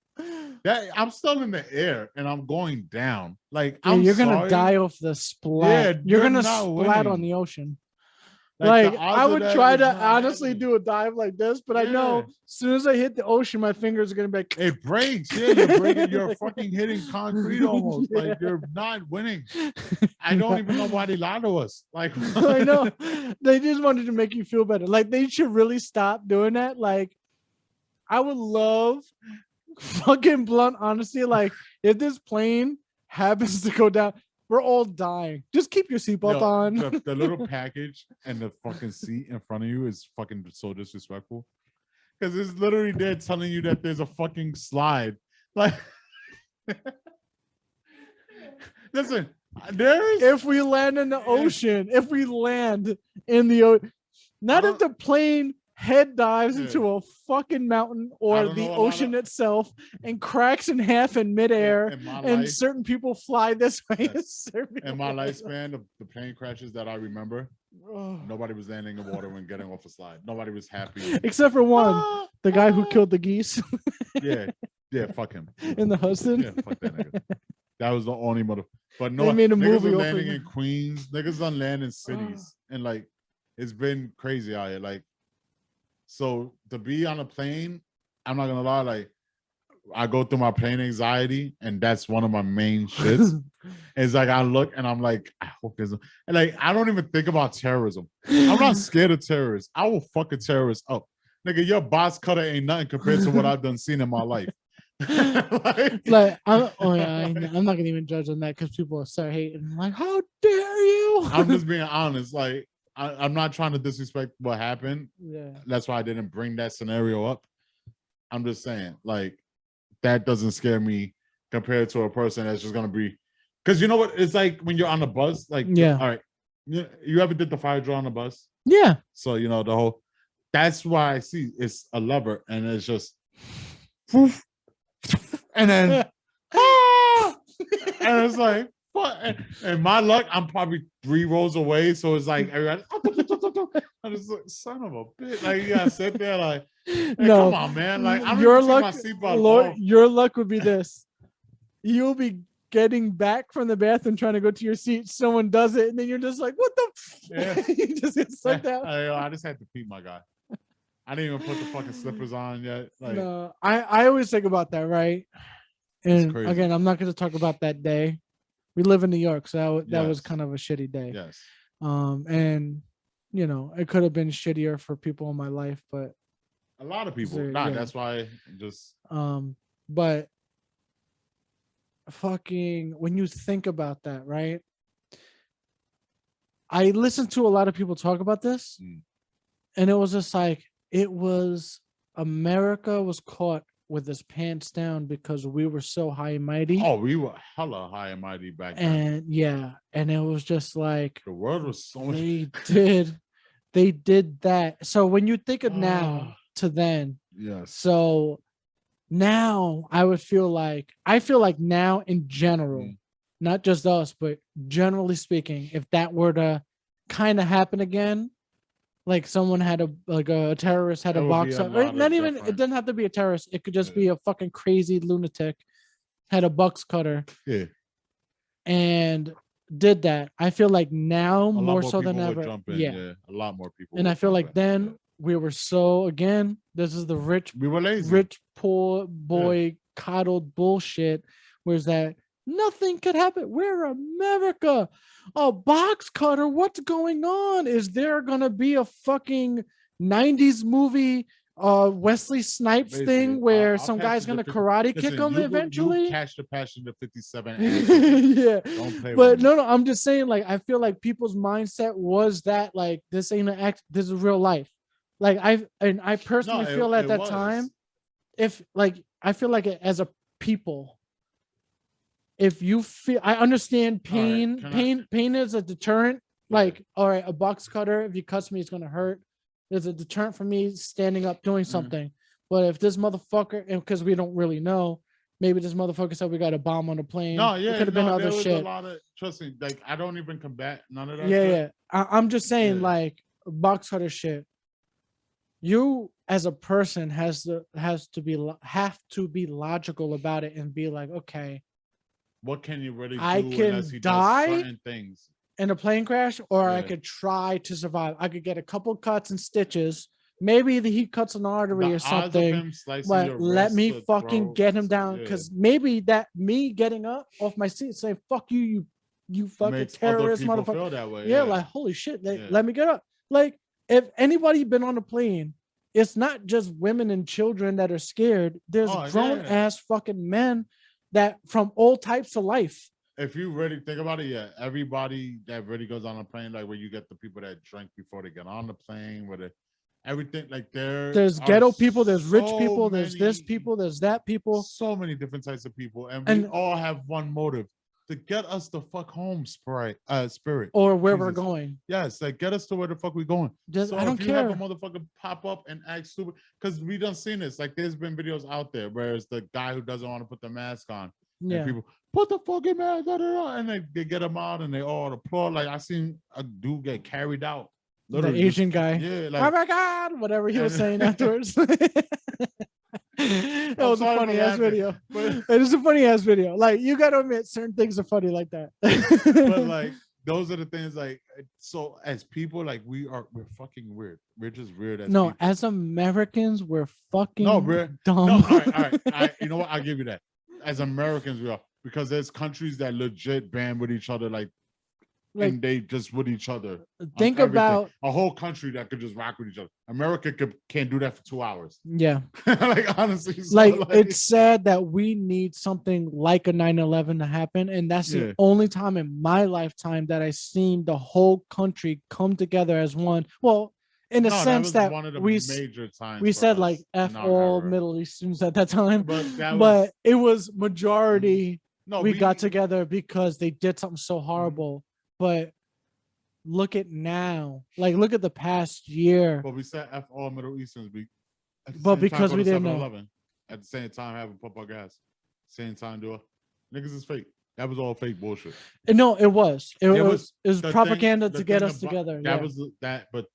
that I'm still in the air and I'm going down. Like, yeah, I'm you're gonna sorry. die off the splat. Yeah, you're gonna not splat winning. on the ocean. Like, Like the odds I of would that try is to not honestly happening. do a dive like this, but I know Yeah. as soon as I hit the ocean, my fingers are gonna be like, It breaks. Yeah, you're breaking. You're fucking hitting concrete almost. Yeah. Like you're not winning. I don't even know why they lied to us. Like I know they just wanted to make you feel better. Like they should really stop doing that. Like I would love fucking blunt honesty. Like if this plane happens to go down, we're all dying. Just keep your seatbelt Yo, on. the little package and the fucking seat in front of you is fucking so disrespectful. Because it's literally there telling you that there's a fucking slide. Like, listen, there is. If we land in the ocean, if we land in the ocean, not if the plane head dives into a fucking mountain or the ocean itself and cracks in half in midair, and certain people fly this way. In my lifespan, the plane crashes that I remember, nobody was landing in water when getting off a slide. Nobody was happy. Except for one, the guy who killed the geese. Yeah, fuck him. In the Hudson. Yeah, fuck that nigga. That was the only mother. But no, They made a niggas movie are off landing of in Queens. Niggas on land in cities, and like it's been crazy out here. Like, so to be on a plane, I'm not gonna lie. Like, I go through my plane anxiety, and that's one of my main shits. It's like I look and I'm like, I hope there's and like I don't even think about terrorism. I'm not scared of terrorists. I will fuck a terrorist up. Nigga, your boss cutter ain't nothing compared to what I've done seen in my life. I'm not gonna even judge on that because people will start hating. I'm like, how dare you? I'm just being honest. Like, I'm not trying to disrespect what happened. Yeah. That's why I didn't bring that scenario up. I'm just saying, like, that doesn't scare me compared to a person that's just gonna be. Because you know what? It's like when you're on the bus. Like, yeah. All right, you ever did the fire drill on the bus? Yeah. So you know the whole. That's why I see it's a lever, and it's just. Poof, and then and it's like what? And my luck, I'm probably 3 rows away, so it's like everybody. I'm just like, son of a bitch! Like you gotta sit there, like, hey, no, come on, man! Like I'm your even luck. my seatbelt Lord, off. your luck would be this: you'll be getting back from the bathroom, trying to go to your seat. Someone does it, and then you're just like, "What the?" Yeah. You just get sucked out. I just had to pee, my guy. I didn't even put the fucking slippers on yet. Like, no, I always think about that, right? And crazy. again, I'm not going to talk about that day. We live in New York, so that was Yes. kind of a shitty day. Yes. And you know, it could have been shittier for people in my life, but A lot of people. There- Nah, yeah. that's why just but fucking when you think about that, right? I listened to a lot of people talk about this, and it was just like it was America was caught with his pants down because we were so high and mighty. oh, we were hella high and mighty back then. And yeah, and it was just like The world was so much. they did that. So when you think of now to then, Yes. so now I feel like now in general, not just us, but generally speaking, if that were to kind of happen again, Like someone had a terrorist had It a would be box a cutter. lot Not of even, it different. doesn't have to be a terrorist. It could just Yeah. be a fucking crazy lunatic had a box cutter Yeah, and did that. I feel like now a lot more more so than people would ever. jump in. Yeah. Yeah, a lot more people. And I would feel jump like in. then Yeah. we were so, again, this is the We were lazy. rich poor boy coddled bullshit. Whereas that nothing could happen. We're America. A box cutter. What's going on? Is there gonna be a fucking 90s movie Wesley Snipes Basically, thing where I'll some pass guy's you the gonna 50 karate kick Listen, him you eventually? catch the passion to 57 answers. Yeah. Don't play But with me. no, I'm just saying, like, I feel like people's mindset was that, like, this ain't an act, this is real life. Like, I personally No, feel at it that was. time, if like, I feel like as a people, if you feel, I understand All right, pain, can I- pain is a deterrent. Yeah. Like, all right, a box cutter, if you cuts me, it's gonna hurt. There's a deterrent for me standing up doing something. But if this motherfucker, and because we don't really know, maybe this motherfucker said we got a bomb on the plane. No, yeah, it could have been there other was shit. a lot of, trust me, like I don't even combat none of that. Yeah, shit. yeah. I'm just saying, Yeah. like, box cutter shit. You as a person have to be logical about it and be like, okay, What can you really do I can unless he die does certain things? in a plane crash, or I Yeah. could try to survive. I could get a couple cuts and stitches. Maybe he cuts an artery The or odds of something. him slicing But your let wrist me or fucking throat, get him down, yeah, because maybe that me getting up off my seat saying "fuck you, you fucking makes other terrorist people motherfucker." feel that way. Yeah, like holy shit, Yeah. let me get up. Like, if anybody been on a plane, it's not just women and children that are scared. There's Oh, grown yeah. ass fucking men that from all types of life. If you really think about it, yeah, everybody that really goes on a plane, like where you get the people that drink before they get on the plane, where everything, like there's ghetto people, there's rich so people, there's this many- people, there's that people. so many different types of people, and And- we all have one motive: to get us the fuck home, spirit. Or where we're Jesus. going. Yes, like get us to where the fuck we going. Just, I don't if you have care. a motherfucker pop up and act stupid, because we done seen this. Like there's been videos out there where it's the guy who doesn't want to put the mask on, Yeah. and people put the fucking mask, and they get him out, and they all applaud. Like I seen a dude get carried out. The Literally, Asian guy. Yeah, Oh like my god, whatever he was saying afterwards. That I'm was a sorry for funny ass laughing, video. but- It is a funny ass video. Like, you gotta admit, certain things are funny like that. but like those are the things, like, so as people, like we're fucking weird. We're just weird as no, people. as Americans, we're fucking we're dumb. No, all right. You know what? I'll give you that. As Americans, we are, because there's countries that legit ban with each other, like and they just with each other. Think everything. about a whole country that could just rock with each other. America can't do that for 2 hours. yeah. Like honestly, so, Like, it's sad that we need something like a 9/11 to happen, and that's the only time in my lifetime that I've seen the whole country come together as one. Well, in the sense that one of the we major times we for said us like F in our all era. Middle Easterns at that time, But that but it was majority. No, we got together because they did something so horrible. But look at now, like look at the past year. But we said F all Middle Easterns. But because we didn't know. 7-Eleven, at the same time having pump our gas, same time do it. Niggas is fake. That was all fake bullshit. No, it was. It was the propaganda thing, to get us about, together. That was that. But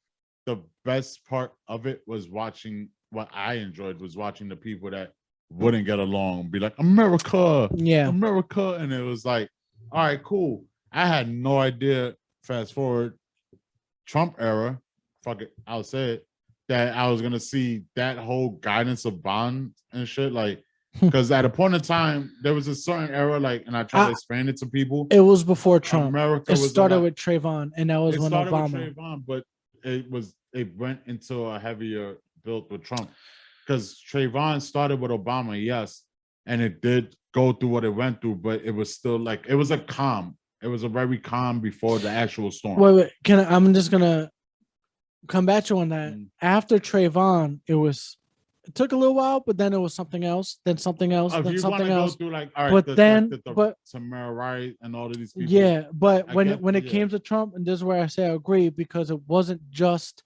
the best part of it was watching. What I enjoyed was watching the people that wouldn't get along be like, America, America, and it was like, all right, cool. I had no idea. Fast forward, Trump era, fuck it, I'll say it, that I was gonna see that whole guidance of bonds and shit, like, because at a point in time there was a certain era, like, and I tried to explain it to people. It was before Trump. America it started with Trayvon, and that was when Obama. With Trayvon, but it went into a heavier built with Trump, because Trayvon started with Obama, yes, and it did go through what it went through, but it was still like it was a calm. It was a very calm before the actual storm. Wait, I'm just gonna come back you on that. After Trayvon, it took a little while, but then it was something else, then something else, then something else. Go through like, all right, but Tamara Wright and all of these people. Yeah, but when it came to Trump, and this is where I say I agree, because it wasn't just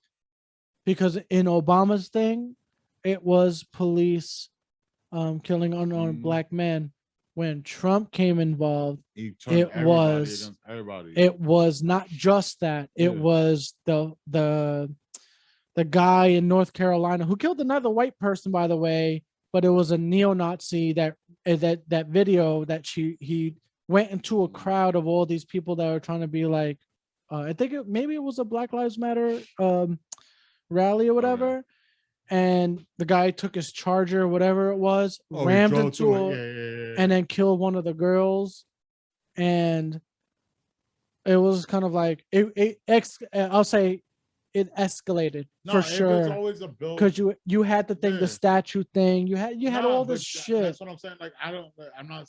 because in Obama's thing, it was police killing unarmed black men. When Trump came involved, it was everybody. It was not just that. It was the the guy in North Carolina who killed another white person, by the way, but it was a neo-Nazi that video that he went into a crowd of all these people that were trying to be like, I think maybe it was a Black Lives Matter rally or whatever. And the guy took his charger, whatever it was, rammed into it, and then killed one of the girls. And it was kind of like I'll say it escalated for sure. It's always a build because you had the thing, the statue thing. You had all this shit. That's what I'm saying. Like I'm not.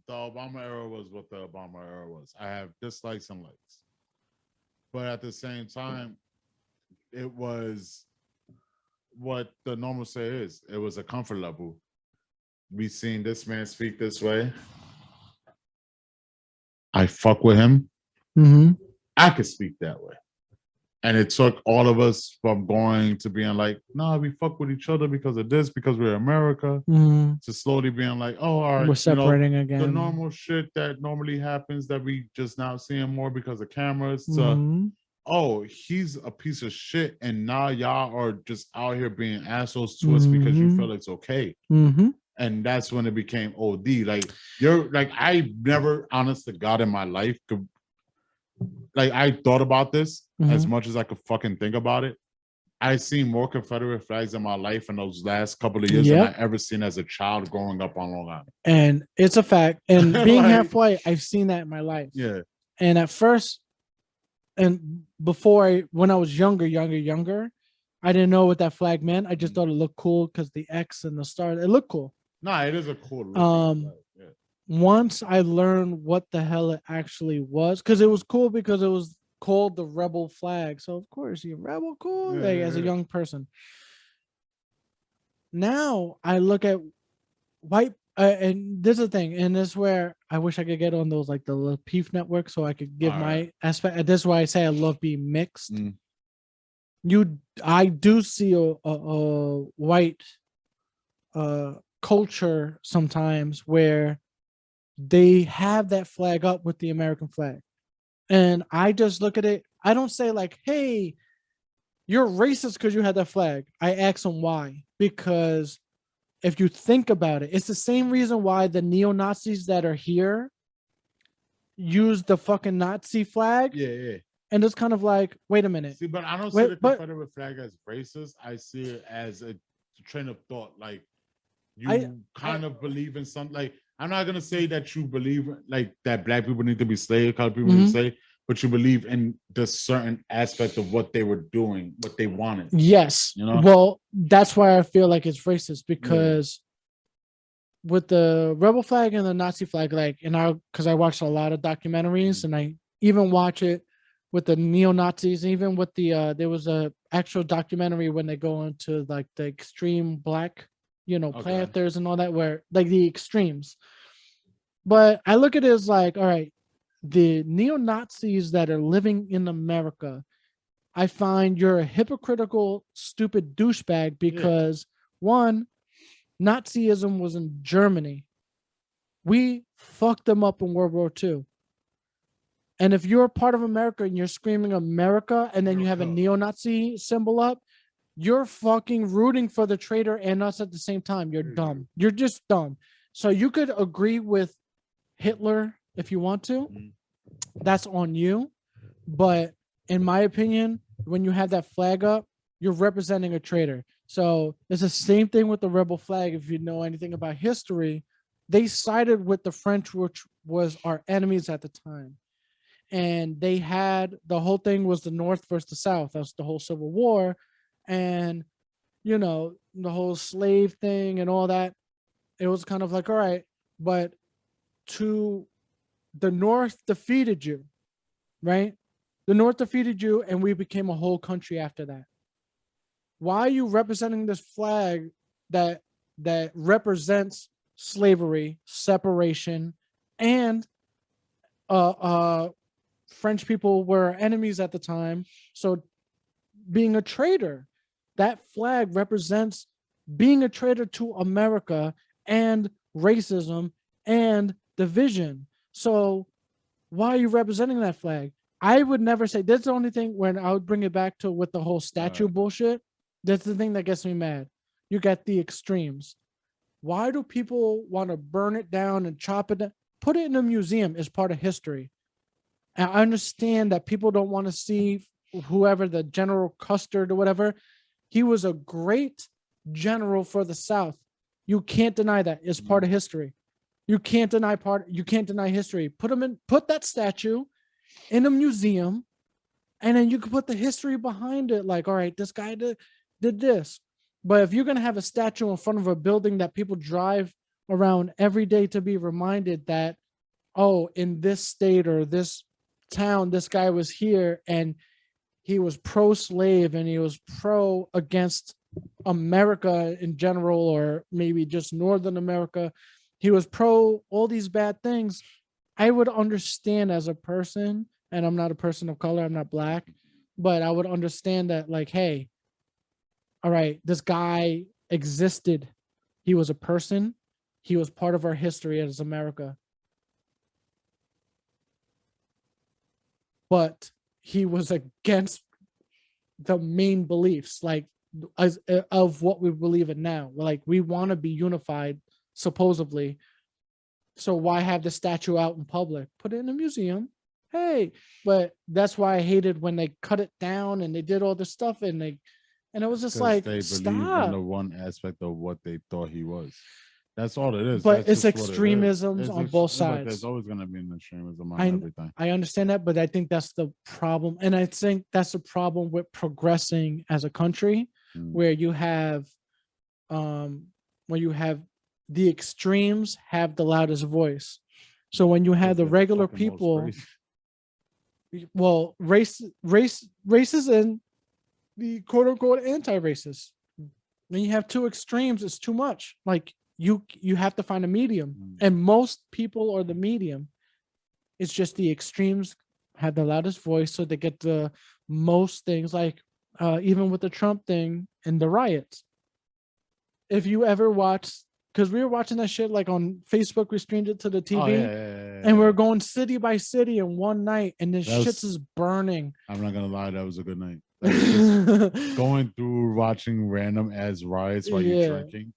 The Obama era was what the Obama era was. I have dislikes and likes, but at the same time, it was what the normal say is. It was a comfort level. We seen this man speak this way. I fuck with him. Mm-hmm. I could speak that way. And it took all of us from going to being like, nah, we fuck with each other because of this, because we're America, to slowly being like, oh, all right, we're separating again. The normal shit that normally happens that we just now seeing more because of cameras to, oh, he's a piece of shit. And now y'all are just out here being assholes to us because you feel it's okay. And that's when it became OD. Like, I never, honest to God, in my life could, like, I thought about this as much as I could fucking think about it. I've seen more Confederate flags in my life in those last couple of years than I ever seen as a child growing up on Long Island. And it's a fact. And being half white, I've seen that in my life. Yeah. And at first, and before when I was younger, I didn't know what that flag meant. I just thought it looked cool because the X and the star, it looked cool. Nah, it is a cool flag. Once I learned what the hell it actually was, because it was cool because it was called the rebel flag. So of course you're rebel, cool, as a young person. Now I look at white, and this is the thing, and this is where I wish I could get on those like the Peef network so I could give my aspect. This is why I say I love being mixed. I do see a white culture sometimes where they have that flag up with the American flag. And I just look at it. I don't say like, hey, you're racist because you had that flag. I ask them why. Because if you think about it, it's the same reason why the neo-Nazis that are here use the fucking Nazi flag. Yeah. And it's kind of like, wait a minute. See, but I don't see the Confederate flag as racist. I see it as a train of thought. Like, you kind of believe in something. Like, I'm not gonna say that you believe like that black people need to be slaves, colored people need to slave, but you believe in the certain aspect of what they were doing, what they wanted. Yes. Well, that's why I feel like it's racist, because with the rebel flag and the Nazi flag, like, because I watched a lot of documentaries, and I even watch it with the neo-Nazis, even with the there was a actual documentary when they go into like the extreme black, Panthers and all that, where like the extremes. But I look at it as like, all right, the neo-Nazis that are living in America, I find you're a hypocritical, stupid douchebag because one, Nazism was in Germany. We fucked them up in World War II. And if you're a part of America and you're screaming America and then you have a neo-Nazi symbol up, you're fucking rooting for the traitor and us at the same time. You're dumb. You're just dumb. So you could agree with Hitler if you want to. That's on you. But in my opinion, when you have that flag up, you're representing a traitor. So it's the same thing with the rebel flag. If you know anything about history, they sided with the French, which was our enemies at the time. And they had, the whole thing was the North versus the South. That's the whole Civil War. And, the whole slave thing and all that, it was kind of like, all right, but the North defeated you, right? The North defeated you and we became a whole country after that. Why are you representing this flag that represents slavery, separation, and French people were enemies at the time? So being a traitor, that flag represents being a traitor to America and racism and division. So why are you representing that flag? I would never say that's the only thing when I would bring it back to with the whole statue bullshit. That's the thing that gets me mad. You get the extremes. Why do people want to burn it down and chop it down? Put it in a museum as part of history. And I understand that people don't want to see whoever the General Custard or whatever. He was a great general for the South. You can't deny that. It's part of history. You can't deny history. Put that statue in a museum, and then you can put the history behind it. Like, all right, this guy did this. But if you're gonna have a statue in front of a building that people drive around every day to be reminded that, oh, in this state or this town, this guy was here and he was pro-slave and he was pro against America in general, or maybe just Northern America. He was pro all these bad things. I would understand as a person, and I'm not a person of color, I'm not black, but I would understand that, like, hey, all right, this guy existed. He was a person. He was part of our history as America. But he was against the main beliefs, like, of what we believe in now. Like, we want to be unified, supposedly. So why have the statue out in public? Put it in a museum. Hey, but that's why I hated when they cut it down and they did all this stuff, and it was just like, they believe in the one aspect of what they thought he was. That's all it is. But That's it's extremisms on both sides. There's always going to be an extremism on everything. I understand that, but I think that's the problem. And I think that's the problem with progressing as a country, where you have the extremes have the loudest voice. So when you have the regular people, well, races and the quote unquote anti-racist. When you have two extremes, it's too much. Like, you have to find a medium, and most people are the medium. It's just the extremes have the loudest voice, so they get the most things. Like even with the Trump thing and the riots. If you ever watched, because we were watching that shit like on Facebook, we streamed it to the TV, and we're going city by city in one night, and this shit's is burning. I'm not gonna lie, that was a good night. Just going through watching random ass riots while you're drinking.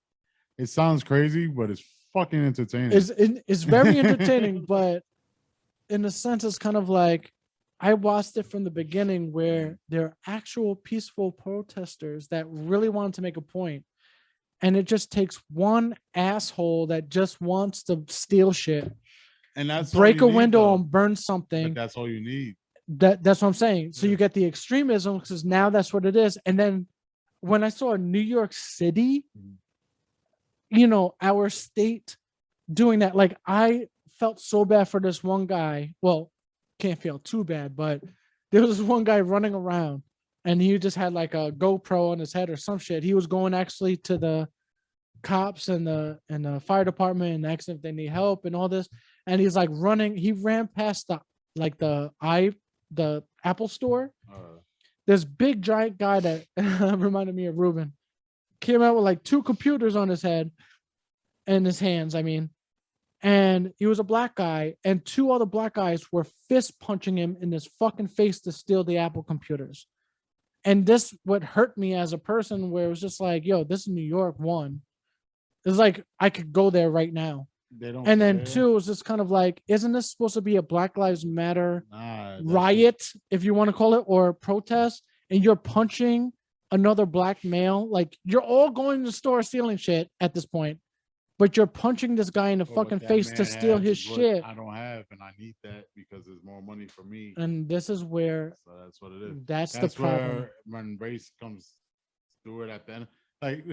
It sounds crazy, but it's fucking entertaining. It's very entertaining, but in a sense, it's kind of like I watched it from the beginning, where there are actual peaceful protesters that really wanted to make a point. And it just takes one asshole that just wants to steal shit, and that's break a window and burn something. But that's all you need. That's what I'm saying. So you get the extremism, because now that's what it is. And then when I saw New York City, our state doing that, like, I felt so bad for this one guy. Well, can't feel too bad, but there was this one guy running around, and he just had like a GoPro on his head or some shit. He was going actually to the cops and the fire department and asking if they need help and all this. And he's like running. He ran past the Apple store. This big giant guy that reminded me of Ruben came out with like 2 computers on his head and his hands. I mean, and he was a black guy, and 2 other black guys were fist punching him in his fucking face to steal the Apple computers. And this would hurt me as a person, where it was just like, yo, this is New York. One, it's like I could go there right now. And then 2, it was just kind of like, isn't this supposed to be a Black Lives Matter riot, if you want to call it, or protest? And you're punching another black male. Like, you're all going to the store stealing shit at this point, but you're punching this guy in the fucking face to steal his shit. I don't have, and I need that because there's more money for me. And this is where, so that's what it is. That's the problem. Where when race comes through it at the end, like,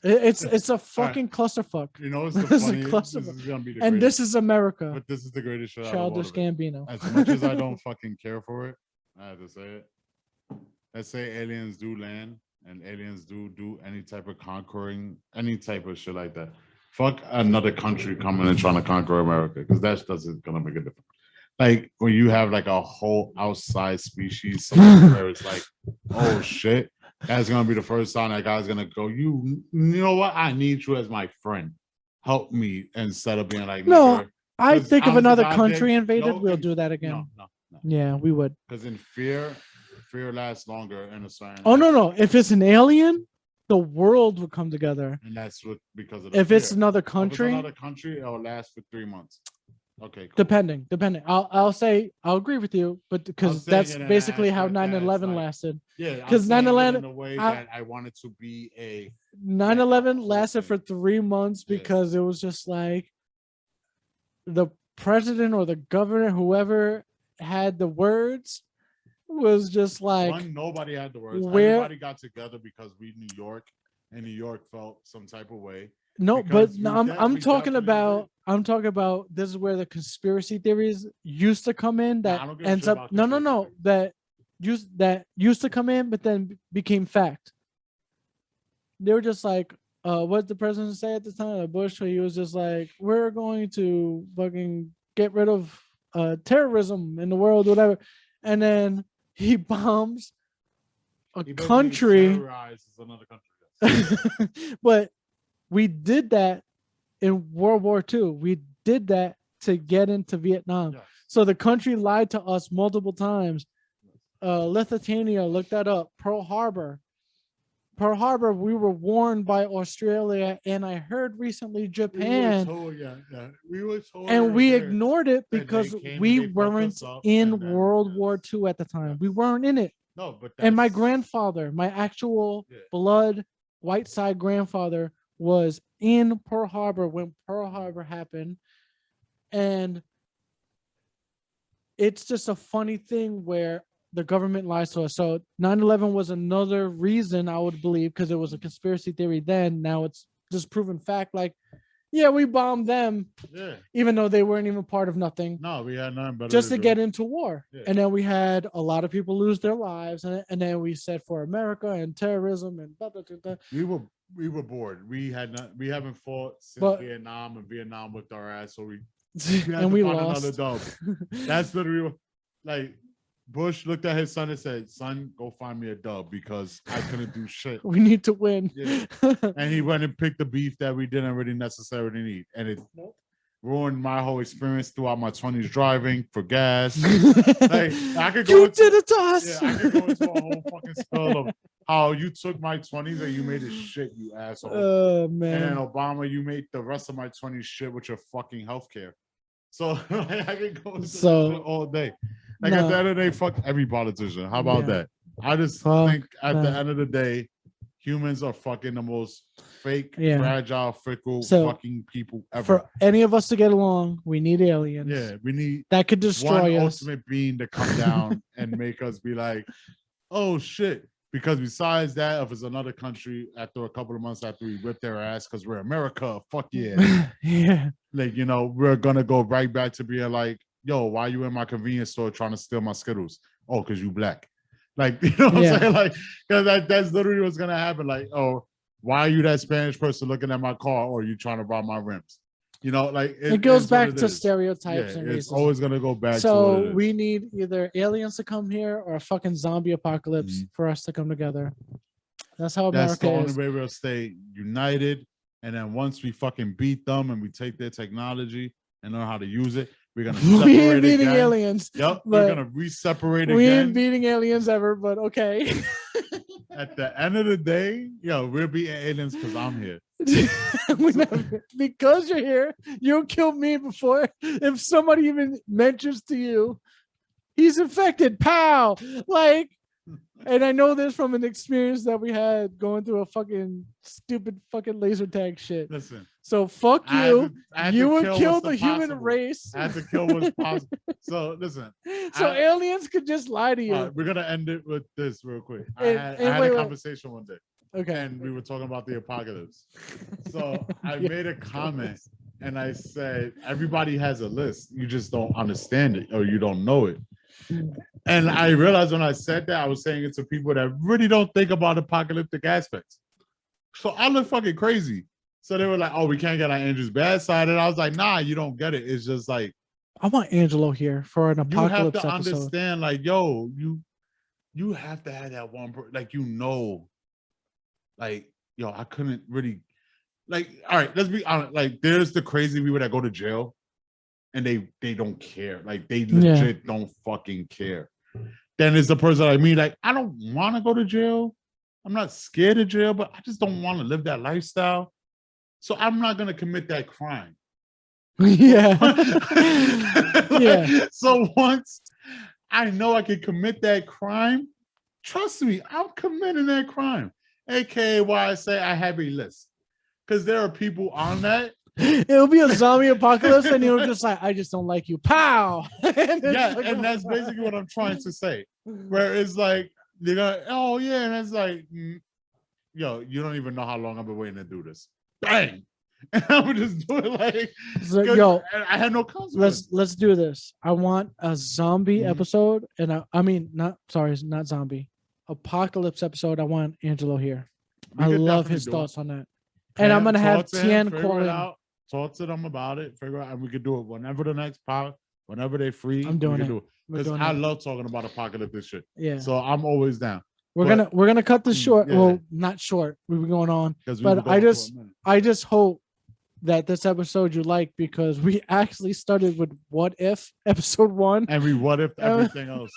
it's a fucking clusterfuck. It's the funniest. This is gonna be the this is America. But this is the greatest show. Childish Gambino. As much as I don't fucking care for it, I have to say it. Let's say aliens do land and aliens do any type of conquering, any type of shit like that. Fuck another country coming and trying to conquer America, because that doesn't gonna make a difference. Like, when you have like a whole outside species where it's like, oh shit, that's gonna be the first time that guy's gonna go, you know what? I need you as my friend. Help me, instead of being like, no. I think if another country invaded, we'll do that again. Yeah, we would. Because in fear lasts longer in a certain. Oh no! If it's an alien, the world would come together. And that's what because of the if fear. it's another If it's country, another country, it'll last for 3 months. Okay, cool. depending. I'll say I'll agree with you, but because that's basically how 9/11 lasted. Yeah, because 9/11 in a way that I wanted to be a 9/11 lasted for 3 months because it was just like the president or the governor, whoever had the words, was just like nobody had the words. Where Everybody got together because we New York, and New York felt some type of way. No, but no, I'm talking about this is where the conspiracy theories used to come in that ends up that used to come in but then became fact. They were just like what did the president say at the time? Bush, he was just like, we're going to fucking get rid of terrorism in the world, whatever. And then he bombs a country. Another country. But we did that in World War II. We did that to get into Vietnam. Yes. So the country lied to us multiple times. Lithuania, look that up. Pearl Harbor, we were warned by Australia, and I heard recently Japan. We were told and we ignored it because we weren't in World War II at the time. Yes. We weren't in it. No, but and my grandfather, my actual blood white side grandfather, was in Pearl Harbor when Pearl Harbor happened. And it's just a funny thing where the government lies to us. So 9/11 was another reason, I would believe, because it was a conspiracy theory then. Now it's just proven fact. Like, yeah, we bombed them, even though they weren't even part of nothing. No, we had nothing better just to get into war. Yeah. And then we had a lot of people lose their lives. And then we said for America and terrorism and blah, blah, blah, blah. We were bored. We haven't fought since Vietnam, and Vietnam whipped our ass. So we and we lost. Another dub. That's literally like Bush looked at his son and said, "Son, go find me a dub because I couldn't do shit. We need to win." Yeah. And he went and picked the beef that we didn't really necessarily need, and it ruined my whole experience throughout my 20s driving for gas. Like I could go. You did it to us. Yeah, I could go into a whole fucking spill of how you took my 20s and you made it shit, you asshole. Oh man. And then Obama, you made the rest of my 20s shit with your fucking healthcare. So like, I could go into all day. Like at the end of the day, fuck every politician. How about that? I just think at the end of the day, humans are fucking the most fake, fragile, fickle fucking people ever. For any of us to get along, we need aliens. Yeah, we need that could destroy us. Ultimate being to come down and make us be like, oh shit. Because besides that, if it's another country, after a couple of months after we whip their ass, because we're America, fuck yeah. Yeah. Like, you know, we're gonna go right back to being like, yo, why you in my convenience store trying to steal my Skittles? Oh, because you black. Like, you know what I'm saying? Like, because that's literally what's gonna happen. Like, oh, why are you that Spanish person looking at my car, or you trying to rob my rims? You know, like it goes back to stereotypes and it's always gonna go back. So we need either aliens to come here or a fucking zombie apocalypse for us to come together. That's how America is. That's the only way we'll stay united. And then once we fucking beat them and we take their technology and learn how to use it, we're gonna separate we ain't beating aliens. Yep, we're gonna re-separate again. We ain't beating aliens ever, but okay. At the end of the day, yo, we'll be aliens because I'm here. Because you're here, you'll kill me before if somebody even mentions to you he's infected. Pow! Like, and I know this from an experience that we had going through a fucking stupid fucking laser tag shit. Listen, so fuck you. You would kill the human race. I had to kill what's possible. So listen. So aliens could just lie to you. We're gonna end it with this real quick. I had a conversation one day. Okay. And we were talking about the apocalypse. So I made a comment and I said, everybody has a list. You just don't understand it or you don't know it. And I realized when I said that, I was saying it to people that really don't think about apocalyptic aspects. So I look fucking crazy. So they were like, oh, we can't get on Andrew's bad side. And I was like, nah, you don't get it. It's just like, I want Angelo here for an apocalypse episode. You have to episode. understand, like, yo, you have to have that one, like, you know, like, yo, I couldn't really, like, all right, let's be honest. Like, there's the crazy people that go to jail and they don't care. Like they legit don't fucking care. Then it's the person like me, like I don't want to go to jail. I'm not scared of jail, but I just don't want to live that lifestyle. So I'm not gonna commit that crime. Yeah. Yeah. So once I know I can commit that crime, trust me, I'm committing that crime. AKA why I say I have a list. Because there are people on that. It'll be a zombie apocalypse, and you'll just like, I just don't like you. Pow! And that's basically what I'm trying to say. Where it's like, they're gonna, oh yeah, and it's like, yo, you don't even know how long I've been waiting to do this. Bang! And I would just do it like, so, yo, I had no consequence. Let's do this. I want a zombie episode, and I mean, not zombie, apocalypse episode. I want Angelo here. I love his thoughts on that. And I'm gonna have Tien call in. Talk to them about it. Figure out, and we could do it whenever the next pod, whenever they're free. I'm doing it because I love talking about apocalyptic shit. Yeah. So I'm always down. We're gonna cut this short. Yeah. Well, not short. We've been going on, but I just hope that this episode you like, because we actually started with what if episode 1, and we what if everything else.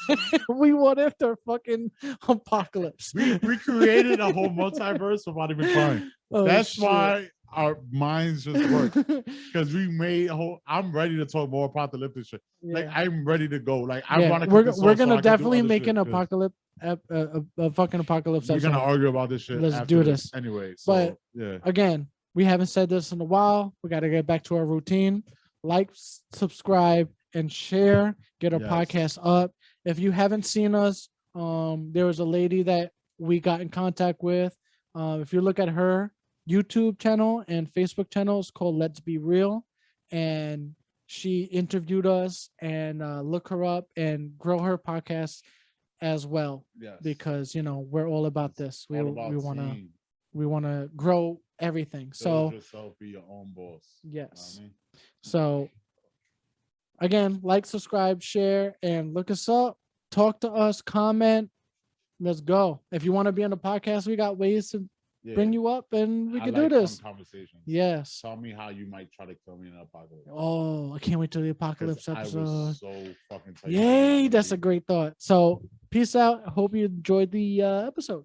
We what if the fucking apocalypse. We created a whole multiverse without even trying. That's why our minds just work, because we made a whole. I'm ready to talk more apocalyptic shit. Yeah. Like I'm ready to go. Like I want to. We're gonna definitely make an apocalypse. A fucking apocalypse. We're gonna argue about this shit. Let's do this anyway. So, but yeah, again, we haven't said this in a while. We got to get back to our routine. Like, subscribe, and share. Get our podcast up. If you haven't seen us, there was a lady that we got in contact with. If you look at her YouTube channel and Facebook channel, it's called Let's Be Real, and she interviewed us. And look her up and grow her podcast as well. Yes. Because we're all about this. We want to grow everything. So yourself, be your own boss. Yes. You know what I mean? So again, like, subscribe, share, and look us up. Talk to us, comment. Let's go. If you want to be on the podcast, we got ways to bring you up, and we can do this. Conversations. Yes. Tell me how you might try to kill me in an apocalypse. Oh, I can't wait till the apocalypse episode. I was so fucking tight. Yay, that's a great thought. So peace out. Hope you enjoyed the episode.